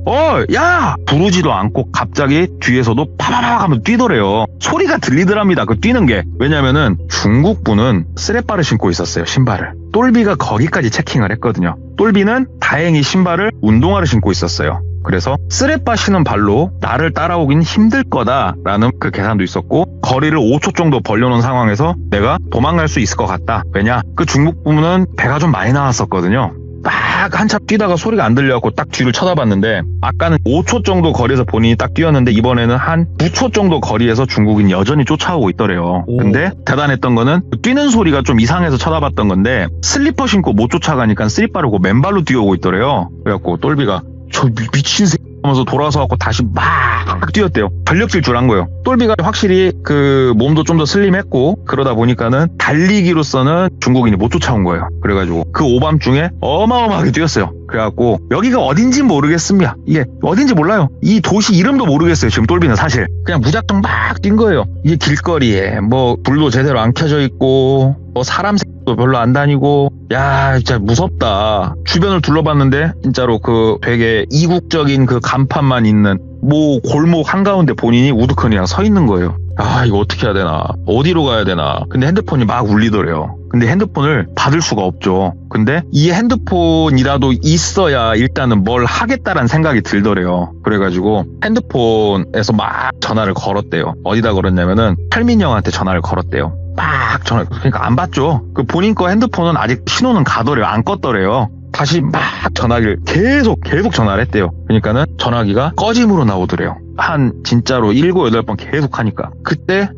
야! 부르지도 않고 갑자기 뒤에서도 파바박 하면서 뛰더래요. 소리가 들리더랍니다. 그 뛰는 게. 왜냐면은 중국 분은 쓰레빠를 신고 있었어요. 신발을. 똘비가 거기까지 체킹을 했거든요. 똘비는 다행히 신발을 운동화를 신고 있었어요. 그래서 쓰레빠 신은 발로 나를 따라오긴 힘들 거다라는 그 계산도 있었고 거리를 5초 정도 벌려놓은 상황에서 내가 도망갈 수 있을 것 같다. 왜냐? 그 중국 부문은 배가 좀 많이 나왔었거든요. 막 한참 뛰다가 소리가 안 들려갖고 딱 뒤를 쳐다봤는데 아까는 5초 정도 거리에서 본인이 딱 뛰었는데 이번에는 한 9초 정도 거리에서 중국인이 여전히 쫓아오고 있더래요. 근데 대단했던 거는 뛰는 소리가 좀 이상해서 쳐다봤던 건데 슬리퍼 신고 못 쫓아가니까 슬리퍼를 고 맨발로 뛰어오고 있더래요. 그래갖고 똘비가 저 미친 새끼 하면서 돌아서 갖고 다시 막 뛰었대요. 전력 질주를 한 거예요. 똘비가 확실히 그 몸도 좀 더 슬림했고 그러다 보니까는 달리기로서는 중국인이 못 쫓아온 거예요. 그래가지고 그 오밤중에 어마어마하게 뛰었어요. 그래갖고 여기가 어딘지 모르겠습니다. 이게 어딘지 몰라요. 이 도시 이름도 모르겠어요. 지금 똘비는 사실 그냥 무작정 막 뛴 거예요. 이게 길거리에 뭐 불도 제대로 안 켜져 있고 뭐 사람 도 별로 안 다니고 야 진짜 무섭다. 주변을 둘러봤는데 진짜로 그 되게 이국적인 그 간판만 있는 뭐 골목 한가운데 본인이 우두커니랑 서 있는 거예요. 아 이거 어떻게 해야 되나 어디로 가야 되나. 근데 핸드폰이 막 울리더래요. 근데 핸드폰을 받을 수가 없죠. 근데 이 핸드폰이라도 있어야 일단은 뭘 하겠다라는 생각이 들더래요. 그래가지고 핸드폰에서 막 전화를 걸었대요. 어디다 걸었냐면은 탈민 형한테 전화를 걸었대요. 막 전화, 그러니까 안 받죠. 그 본인 거 핸드폰은 아직 신호는 가더래요. 안 껐더래요. 다시 막 전화기를 계속 전화를 했대요. 그러니까는 전화기가 꺼짐으로 나오더래요. 한 진짜로 7, 8번 계속 하니까. 그때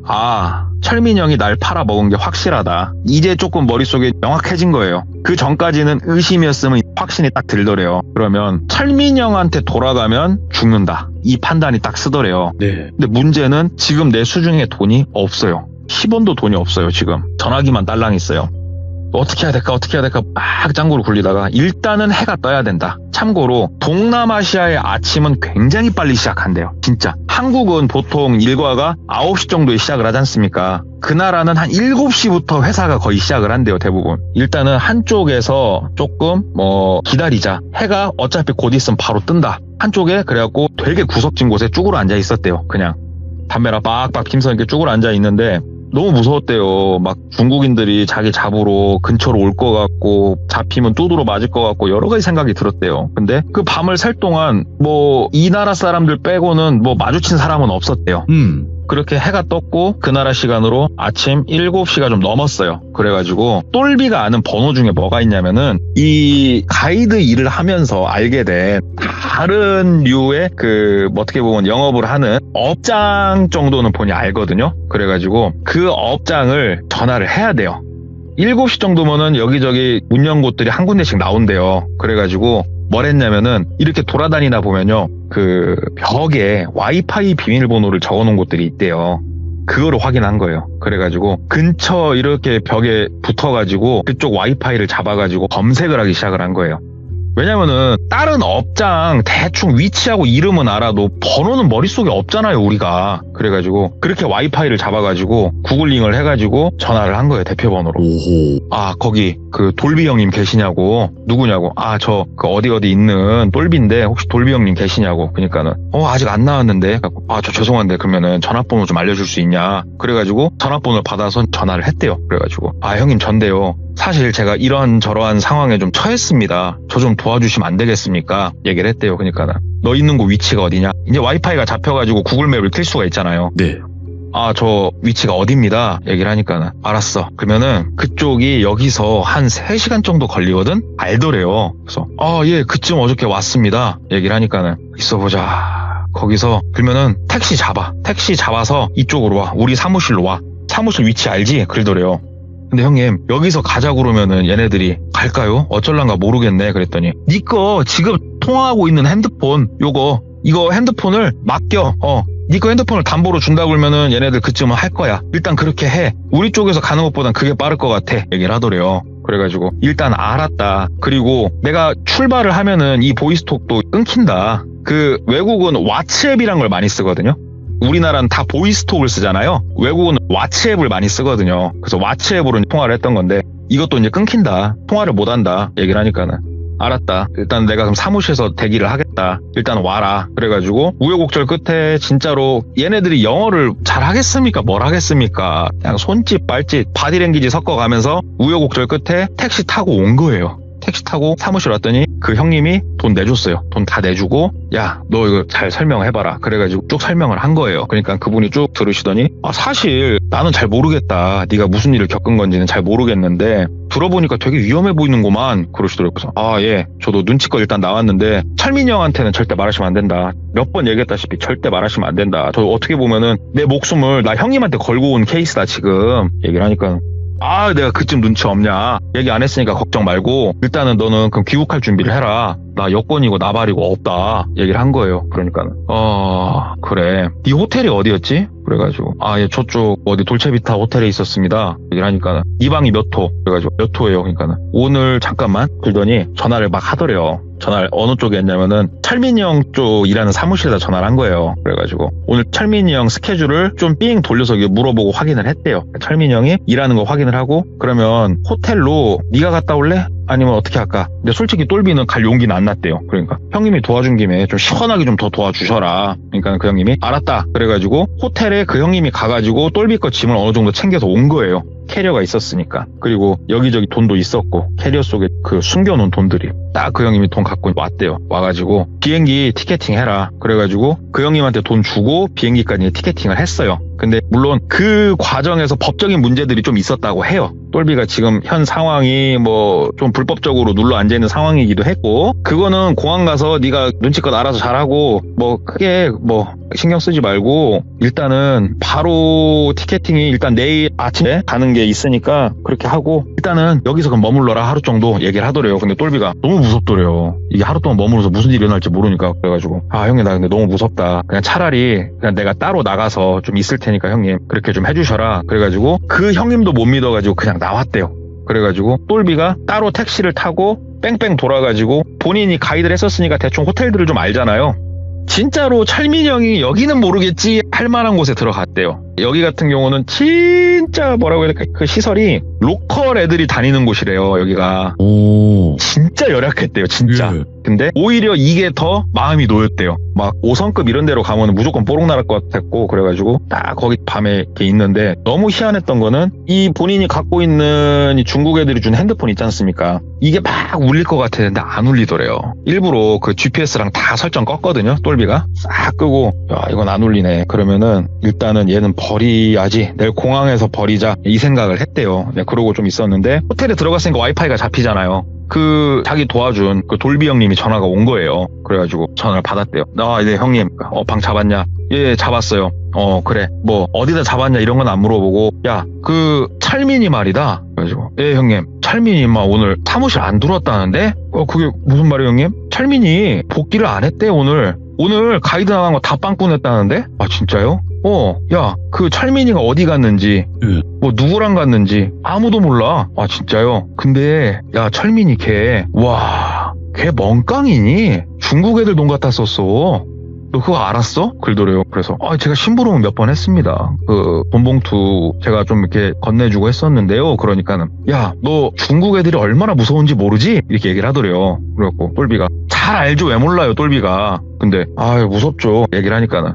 철민형이 날 팔아먹은 게 확실하다. 이제 조금 머릿속에 명확해진 거예요. 그 전까지는 의심이었으면 확신이 딱 들더래요. 그러면 철민형한테 돌아가면 죽는다. 이 판단이 딱 쓰더래요. 네. 근데 문제는 지금 내 수중에 돈이 없어요. 10원도 돈이 없어요. 지금 전화기만 딸랑 있어요. 어떻게 해야 될까 막 짱구를 굴리다가 일단은 해가 떠야 된다. 참고로 동남아시아의 아침은 굉장히 빨리 시작한대요. 진짜 한국은 보통 일과가 9시 정도에 시작을 하지 않습니까? 그 나라는 한 7시부터 회사가 거의 시작을 한대요. 대부분. 일단은 한쪽에서 조금 기다리자. 해가 어차피 곧 있으면 바로 뜬다. 한쪽에 그래갖고 되게 구석진 곳에 쭈그러 앉아 있었대요. 그냥 담배나 빡빡 김서 이렇게 쭈그러 앉아 있는데 너무 무서웠대요. 막 중국인들이 자기 잡으러 근처로 올 것 같고 잡히면 두드러 맞을 것 같고 여러 가지 생각이 들었대요. 근데 그 밤을 살 동안 이 나라 사람들 빼고는 마주친 사람은 없었대요. 그렇게 해가 떴고 그 나라 시간으로 아침 7시가 좀 넘었어요. 그래가지고 똘비가 아는 번호 중에 뭐가 있냐면은 이 가이드 일을 하면서 알게 된 다른 류의 어떻게 보면 영업을 하는 업장 정도는 본인이 알거든요. 그래가지고 그 업장을 전화를 해야 돼요. 7시 정도면은 여기저기 문 연 곳들이 한 군데씩 나온대요. 그래가지고 뭘 했냐면은 이렇게 돌아다니다 보면요. 그 벽에 와이파이 비밀번호를 적어놓은 곳들이 있대요. 그거를 확인한 거예요. 그래가지고 근처 이렇게 벽에 붙어가지고 그쪽 와이파이를 잡아가지고 검색을 하기 시작을 한 거예요. 왜냐면은 다른 업장 대충 위치하고 이름은 알아도 번호는 머릿속에 없잖아요, 우리가. 그래가지고 그렇게 와이파이를 잡아가지고 구글링을 해가지고 전화를 한 거예요, 대표번호로. 오호. 거기 그 돌비 형님 계시냐고. 누구냐고. 저 그 어디 있는 똘비인데 혹시 돌비 형님 계시냐고. 그러니까는 아직 안 나왔는데. 저 죄송한데 그러면은 전화번호 좀 알려줄 수 있냐. 그래가지고 전화번호를 받아서 전화를 했대요. 그래가지고 형님 전데요. 사실 제가 이러저러한 상황에 좀 처했습니다. 저 좀 도와주시면 안 되겠습니까? 얘기를 했대요. 그러니까는 너 있는 곳 위치가 어디냐? 이제 와이파이가 잡혀가지고 구글맵을 켤 수가 있잖아요. 네. 저 위치가 어디입니다. 얘기를 하니까는 알았어. 그러면은 그쪽이 여기서 한 3시간 정도 걸리거든? 알더래요. 그래서 예, 그쯤 어저께 왔습니다. 얘기를 하니까는 있어보자. 거기서 그러면은 택시 잡아서 이쪽으로 와. 우리 사무실로 와. 사무실 위치 알지? 그러더래요. 근데 형님 여기서 가자 그러면은 얘네들이 갈까요? 어쩔란가 모르겠네. 그랬더니 니꺼 지금 통화하고 있는 핸드폰 이거 핸드폰을 맡겨. 니꺼 핸드폰을 담보로 준다고 그러면은 얘네들 그쯤은 할 거야. 일단 그렇게 해. 우리 쪽에서 가는 것보단 그게 빠를 것 같아. 얘기를 하더래요. 그래가지고 일단 알았다. 그리고 내가 출발을 하면은 이 보이스톡도 끊긴다. 그 외국은 왓츠앱이란 걸 많이 쓰거든요. 우리나라는 다 보이스톡을 쓰잖아요. 외국은 왓츠앱을 많이 쓰거든요. 그래서 왓츠앱으로 통화를 했던 건데 이것도 이제 끊긴다. 통화를 못 한다. 얘기를 하니까는 알았다. 일단 내가 그럼 사무실에서 대기를 하겠다. 일단 와라. 그래가지고 우여곡절 끝에 진짜로 얘네들이 영어를 잘 하겠습니까? 뭘 하겠습니까? 그냥 손짓, 발짓, 바디랭귀지 섞어가면서 우여곡절 끝에 택시 타고 온 거예요. 택시 타고 사무실 왔더니 그 형님이 돈 내줬어요. 돈 다 내주고 야, 너 이거 잘 설명해봐라. 그래가지고 쭉 설명을 한 거예요. 그러니까 그분이 쭉 들으시더니 사실 나는 잘 모르겠다. 네가 무슨 일을 겪은 건지는 잘 모르겠는데 들어보니까 되게 위험해 보이는구만. 그러시더라고요. 예, 저도 눈치껏 일단 나왔는데 철민이 형한테는 절대 말하시면 안 된다. 몇 번 얘기했다시피 절대 말하시면 안 된다. 저 어떻게 보면은 내 목숨을 나 형님한테 걸고 온 케이스다 지금. 얘기를 하니까 내가 그쯤 눈치 없냐. 얘기 안 했으니까 걱정 말고 일단은 너는 그럼 귀국할 준비를 해라. 나 여권이고 나발이고 없다. 얘기를 한 거예요. 그러니까는 그래. 네 호텔이 어디였지? 그래가지고 예, 저쪽 어디 돌체비타 호텔에 있었습니다. 얘기를 하니까는 이 방이 몇 호? 그래가지고 몇 호예요? 그러니까는 오늘 잠깐만. 그러더니 전화를 막 하더래요. 전화를 어느 쪽에 했냐면은 철민이 형 쪽 일하는 사무실에다 전화를 한 거예요. 그래가지고 오늘 철민이 형 스케줄을 좀 삥 돌려서 물어보고 확인을 했대요. 철민이 형이 일하는 거 확인을 하고 그러면 호텔로 네가 갔다 올래? 아니면 어떻게 할까? 근데 솔직히 똘비는 갈 용기는 안 났대요. 그러니까 형님이 도와준 김에 좀 시원하게 좀 더 도와주셔라. 그러니까 그 형님이 알았다. 그래가지고 호텔에 그 형님이 가가지고 똘비 거 짐을 어느 정도 챙겨서 온 거예요. 캐리어가 있었으니까. 그리고 여기저기 돈도 있었고 캐리어 속에 그 숨겨놓은 돈들이 딱 그 형님이 돈 갖고 왔대요. 와가지고 비행기 티켓팅 해라. 그래가지고 그 형님한테 돈 주고 비행기까지 티켓팅을 했어요. 근데 물론 그 과정에서 법적인 문제들이 좀 있었다고 해요. 똘비가 지금 현 상황이 뭐 좀 불법적으로 눌러 앉아있는 상황이기도 했고 그거는 공항 가서 네가 눈치껏 알아서 잘하고 뭐 크게 뭐 신경 쓰지 말고 일단은 바로 티켓팅이 일단 내일 아침에 가는 게 있으니까 그렇게 하고 일단은 여기서 그럼 머물러라 하루 정도 얘기를 하더래요. 근데 똘비가 너무 무섭더래요. 이게 하루 동안 머물러서 무슨 일이 일어날지 모르니까. 그래가지고 형님 나 근데 너무 무섭다. 그냥 차라리 그냥 내가 따로 나가서 좀 있을 테니까 형님 그렇게 좀 해주셔라. 그래가지고 그 형님도 못 믿어가지고 그냥 나왔대요. 그래가지고 똘비가 따로 택시를 타고 뺑뺑 돌아가지고 본인이 가이드를 했었으니까 대충 호텔들을 좀 알잖아요. 진짜로 철민이 형이 여기는 모르겠지 할 만한 곳에 들어갔대요. 여기 같은 경우는 진짜 뭐라고 해야 될까? 그 시설이 로컬 애들이 다니는 곳이래요. 여기가. 진짜 열악했대요. 진짜. 예. 근데 오히려 이게 더 마음이 놓였대요. 막 5성급 이런 데로 가면 무조건 뽀록 나갈 것 같았고 그래가지고 딱 거기 밤에 이렇게 있는데 너무 희한했던 거는 이 본인이 갖고 있는 이 중국 애들이 준 핸드폰 있지 않습니까? 이게 막 울릴 것 같았는데 안 울리더래요. 일부러 그 GPS랑 다 설정 껐거든요. 똘비가 싹 끄고 야 이건 안 울리네. 그러면은 일단은 얘는 버려야지. 내일 공항에서 버리자 이 생각을 했대요. 그러고 좀 있었는데 호텔에 들어갔으니까 와이파이가 잡히잖아요. 그 자기 도와준 그 돌비 형님이 전화가 온 거예요. 그래가지고 전화를 받았대요. 네 형님 방 잡았냐? 예 잡았어요. 그래 뭐 어디다 잡았냐 이런 건 안 물어보고 야 그 철민이 말이다. 그래가지고 예 형님 철민이 막 오늘 사무실 안 들어왔다는데? 그게 무슨 말이에요 형님? 철민이 복귀를 안 했대 오늘 가이드 나간 거 다 빵꾸냈다는데? 진짜요? 야, 그 철민이가 어디 갔는지, 뭐 누구랑 갔는지 아무도 몰라. 진짜요? 근데 야, 철민이 걔 멍깡이니? 중국 애들 돈 갖다 썼어. 너 그거 알았어? 그러더래요. 그래서 제가 심부름은 몇 번 했습니다. 그 돈봉투 제가 좀 이렇게 건네주고 했었는데요. 그러니까는 야, 너 중국 애들이 얼마나 무서운지 모르지? 이렇게 얘기를 하더래요. 그래갖고 똘비가 잘 알죠. 왜 몰라요 똘비가. 근데 무섭죠. 얘기를 하니까는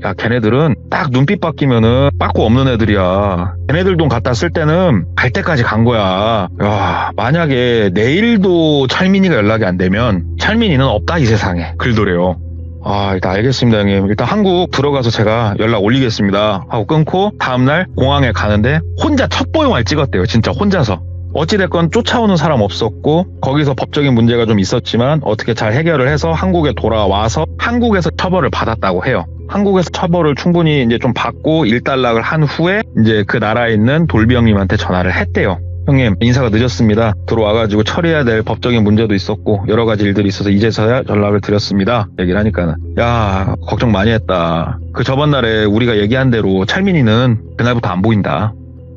야 걔네들은 딱 눈빛 바뀌면은 빠꾸 없는 애들이야. 걔네들 돈 갖다 쓸 때는 갈 때까지 간 거야. 야 만약에 내일도 철민이가 연락이 안 되면 철민이는 없다 이 세상에. 그러더래요. 일단 알겠습니다 형님. 일단 한국 들어가서 제가 연락 올리겠습니다 하고 끊고 다음날 공항에 가는데 혼자 첩보영화를 찍었대요. 진짜 혼자서. 어찌됐건 쫓아오는 사람 없었고 거기서 법적인 문제가 좀 있었지만 어떻게 잘 해결을 해서 한국에 돌아와서 한국에서 처벌을 받았다고 해요. 한국에서 처벌을 충분히 이제 좀 받고 일단락을 한 후에 이제 그 나라에 있는 돌비 형님한테 전화를 했대요. 형님, 인사가 늦었습니다. 들어와가지고 처리해야 될 법적인 문제도 있었고 여러 가지 일들이 있어서 이제서야 연락을 드렸습니다. 얘기를 하니까는 야, 걱정 많이 했다. 그 저번 날에 우리가 얘기한 대로 찰민이는 그날부터 안 보인다.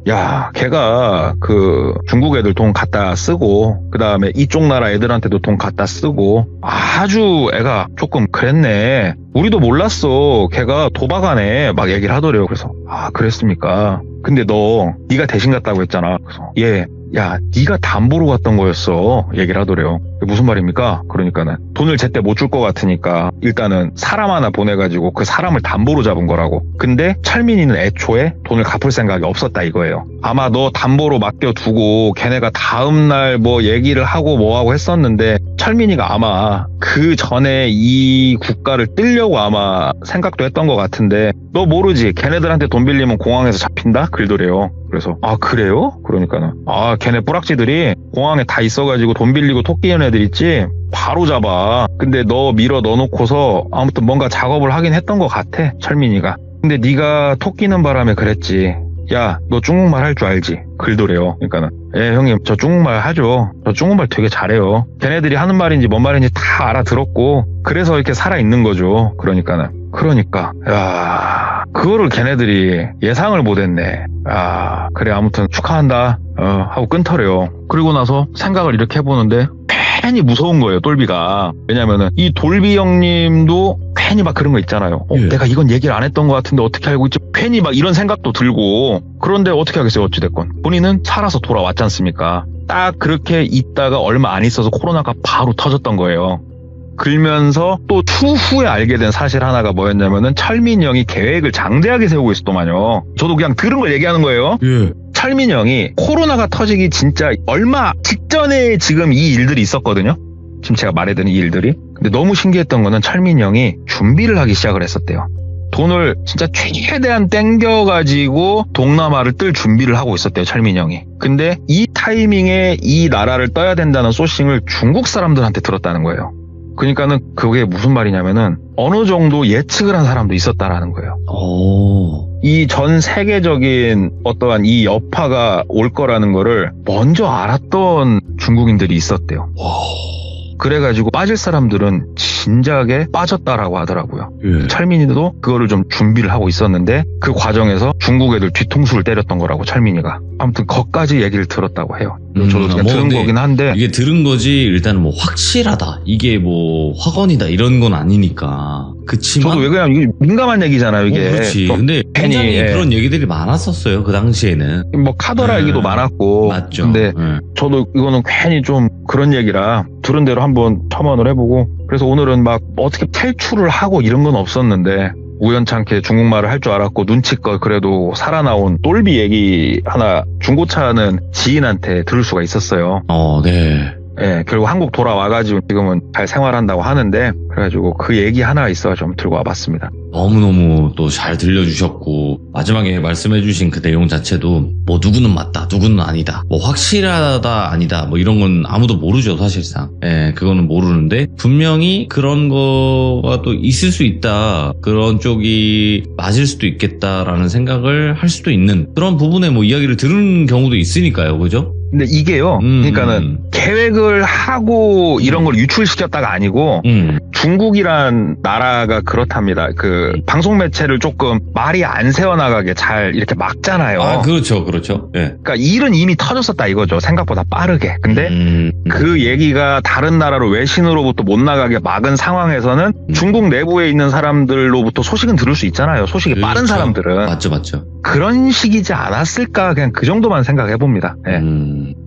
야, 걔가 그 중국 애들 돈 갖다 쓰고 그 다음에 이쪽 나라 애들한테도 돈 갖다 쓰고 아주 애가 조금 그랬네. 우리도 몰랐어. 걔가 도박하네. 막 얘기를 하더래요. 그래서 아, 그랬습니까? 근데 네가 대신 갔다고 했잖아. 그래서 예. 야, 네가 담보로 갔던 거였어. 얘기를 하더래요. 무슨 말입니까? 그러니까는 돈을 제때 못 줄 것 같으니까 일단은 사람 하나 보내가지고 그 사람을 담보로 잡은 거라고. 근데 철민이는 애초에 돈을 갚을 생각이 없었다 이거예요. 아마 너 담보로 맡겨두고 걔네가 다음날 뭐 얘기를 하고 뭐하고 했었는데 철민이가 아마 그 전에 이 국가를 뜰려고 아마 생각도 했던 것 같은데 너 모르지? 걔네들한테 돈 빌리면 공항에서 잡힌다? 그러더래요. 그래서 아, 그래요? 그러니까는 아, 걔네 뿌락지들이 공항에 다 있어가지고 돈 빌리고 토끼는 애들 있지? 바로 잡아. 근데 너 밀어 넣어놓고서 아무튼 뭔가 작업을 하긴 했던 것 같아, 철민이가. 근데 네가 토끼는 바람에 그랬지. 야, 너 중국말 할 줄 알지? 그러더래요. 그러니까는 예, 형님, 저 중국말 하죠. 저 중국말 되게 잘해요. 걔네들이 하는 말인지 뭔 말인지 다 알아들었고 그래서 이렇게 살아있는 거죠. 그러니까 야, 그거를 걔네들이 예상을 못했네. 아, 그래, 아무튼 축하한다 하고 끊더래요. 그리고 나서 생각을 이렇게 해보는데 괜히 무서운 거예요, 돌비가. 왜냐면은 이 돌비 형님도 괜히 막 그런 거 있잖아요. 예. 내가 이건 얘기를 안 했던 것 같은데 어떻게 알고 있지? 괜히 막 이런 생각도 들고. 그런데 어떻게 하겠어요, 어찌됐건. 본인은 살아서 돌아왔지 않습니까? 딱 그렇게 있다가 얼마 안 있어서 코로나가 바로 터졌던 거예요. 그러면서 또 추후에 알게 된 사실 하나가 뭐였냐면은 철민이 형이 계획을 장대하게 세우고 있었더만요. 저도 그냥 들은 걸 얘기하는 거예요. 예. 철민이 형이 코로나가 터지기 진짜 얼마 직전에 지금 이 일들이 있었거든요. 지금 제가 말해드린 이 일들이. 근데 너무 신기했던 거는 철민이 형이 준비를 하기 시작을 했었대요. 돈을 진짜 최대한 땡겨가지고 동남아를 뜰 준비를 하고 있었대요, 철민이 형이. 근데 이 타이밍에 이 나라를 떠야 된다는 소싱을 중국 사람들한테 들었다는 거예요. 그러니까는 그게 무슨 말이냐면은 어느 정도 예측을 한 사람도 있었다라는 거예요. 이 전 세계적인 어떠한 이 여파가 올 거라는 거를 먼저 알았던 중국인들이 있었대요. 그래가지고 빠질 사람들은 진작에 빠졌다라고 하더라고요. 예. 철민이도 그거를 좀 준비를 하고 있었는데 그 과정에서 중국 애들 뒤통수를 때렸던 거라고, 철민이가. 아무튼 거기까지 얘기를 들었다고 해요. 저도 그냥 들은 거긴 한데 이게 들은 거지 일단은 뭐 확실하다, 이게 뭐 확언이다 이런 건 아니니까. 그치만 저도 왜 그냥 이게 민감한 얘기잖아요, 이게. 그렇지. 또 근데 괜히, 굉장히 예. 그런 얘기들이 많았었어요, 그 당시에는. 뭐 카더라 얘기도 많았고. 맞죠. 근데 예. 저도 이거는 괜히 좀 그런 얘기라 들은 대로 한번 첨언을 해보고, 그래서 오늘은 막 어떻게 탈출을 하고 이런 건 없었는데 우연찮게 중국말을 할 줄 알았고 눈치껏 그래도 살아나온 똘비 얘기 하나 중고차 하는 지인한테 들을 수가 있었어요. 네. 예, 결국 한국 돌아와가지고 지금은 잘 생활한다고 하는데, 그래가지고 그 얘기 하나 있어서 좀 들고 와봤습니다. 너무너무 또 잘 들려주셨고, 마지막에 말씀해주신 그 내용 자체도 뭐 누구는 맞다, 누구는 아니다, 뭐 확실하다, 아니다, 뭐 이런 건 아무도 모르죠, 사실상. 예, 그거는 모르는데 분명히 그런 거가 또 있을 수 있다, 그런 쪽이 맞을 수도 있겠다라는 생각을 할 수도 있는 그런 부분에 뭐 이야기를 들은 경우도 있으니까요, 그죠? 근데 이게요, 그러니까는 계획을 하고 이런 걸 유출시켰다가 아니고, 중국이란 나라가 그렇답니다. 그 방송 매체를 조금 말이 안 새어나가게 잘 이렇게 막잖아요. 아, 그렇죠, 그렇죠. 예. 그러니까 일은 이미 터졌었다 이거죠, 생각보다 빠르게. 근데 그 얘기가 다른 나라로 외신으로부터 못 나가게 막은 상황에서는 중국 내부에 있는 사람들로부터 소식은 들을 수 있잖아요, 소식이 그렇죠. 빠른 사람들은. 맞죠. 그런 식이지 않았을까, 그냥 그 정도만 생각해 봅니다. 예.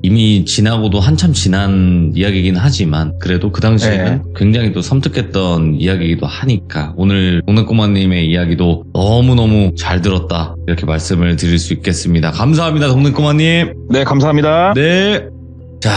이미 지나고도 한참 지난 이야기이긴 하지만 그래도 그 당시에는 굉장히 또 섬뜩했던 이야기이기도 하니까 오늘 동네꼬마님의 이야기도 너무너무 잘 들었다, 이렇게 말씀을 드릴 수 있겠습니다. 감사합니다, 동네꼬마님. 네, 감사합니다. 네. 자,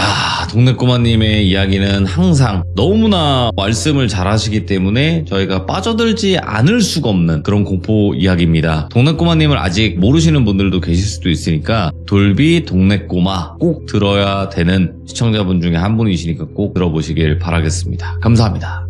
동네꼬마님의 이야기는 항상 너무나 말씀을 잘하시기 때문에 저희가 빠져들지 않을 수가 없는 그런 공포 이야기입니다. 동네꼬마님을 아직 모르시는 분들도 계실 수도 있으니까 돌비 동네꼬마 꼭 들어야 되는 시청자분 중에 한 분이시니까 꼭 들어보시길 바라겠습니다. 감사합니다.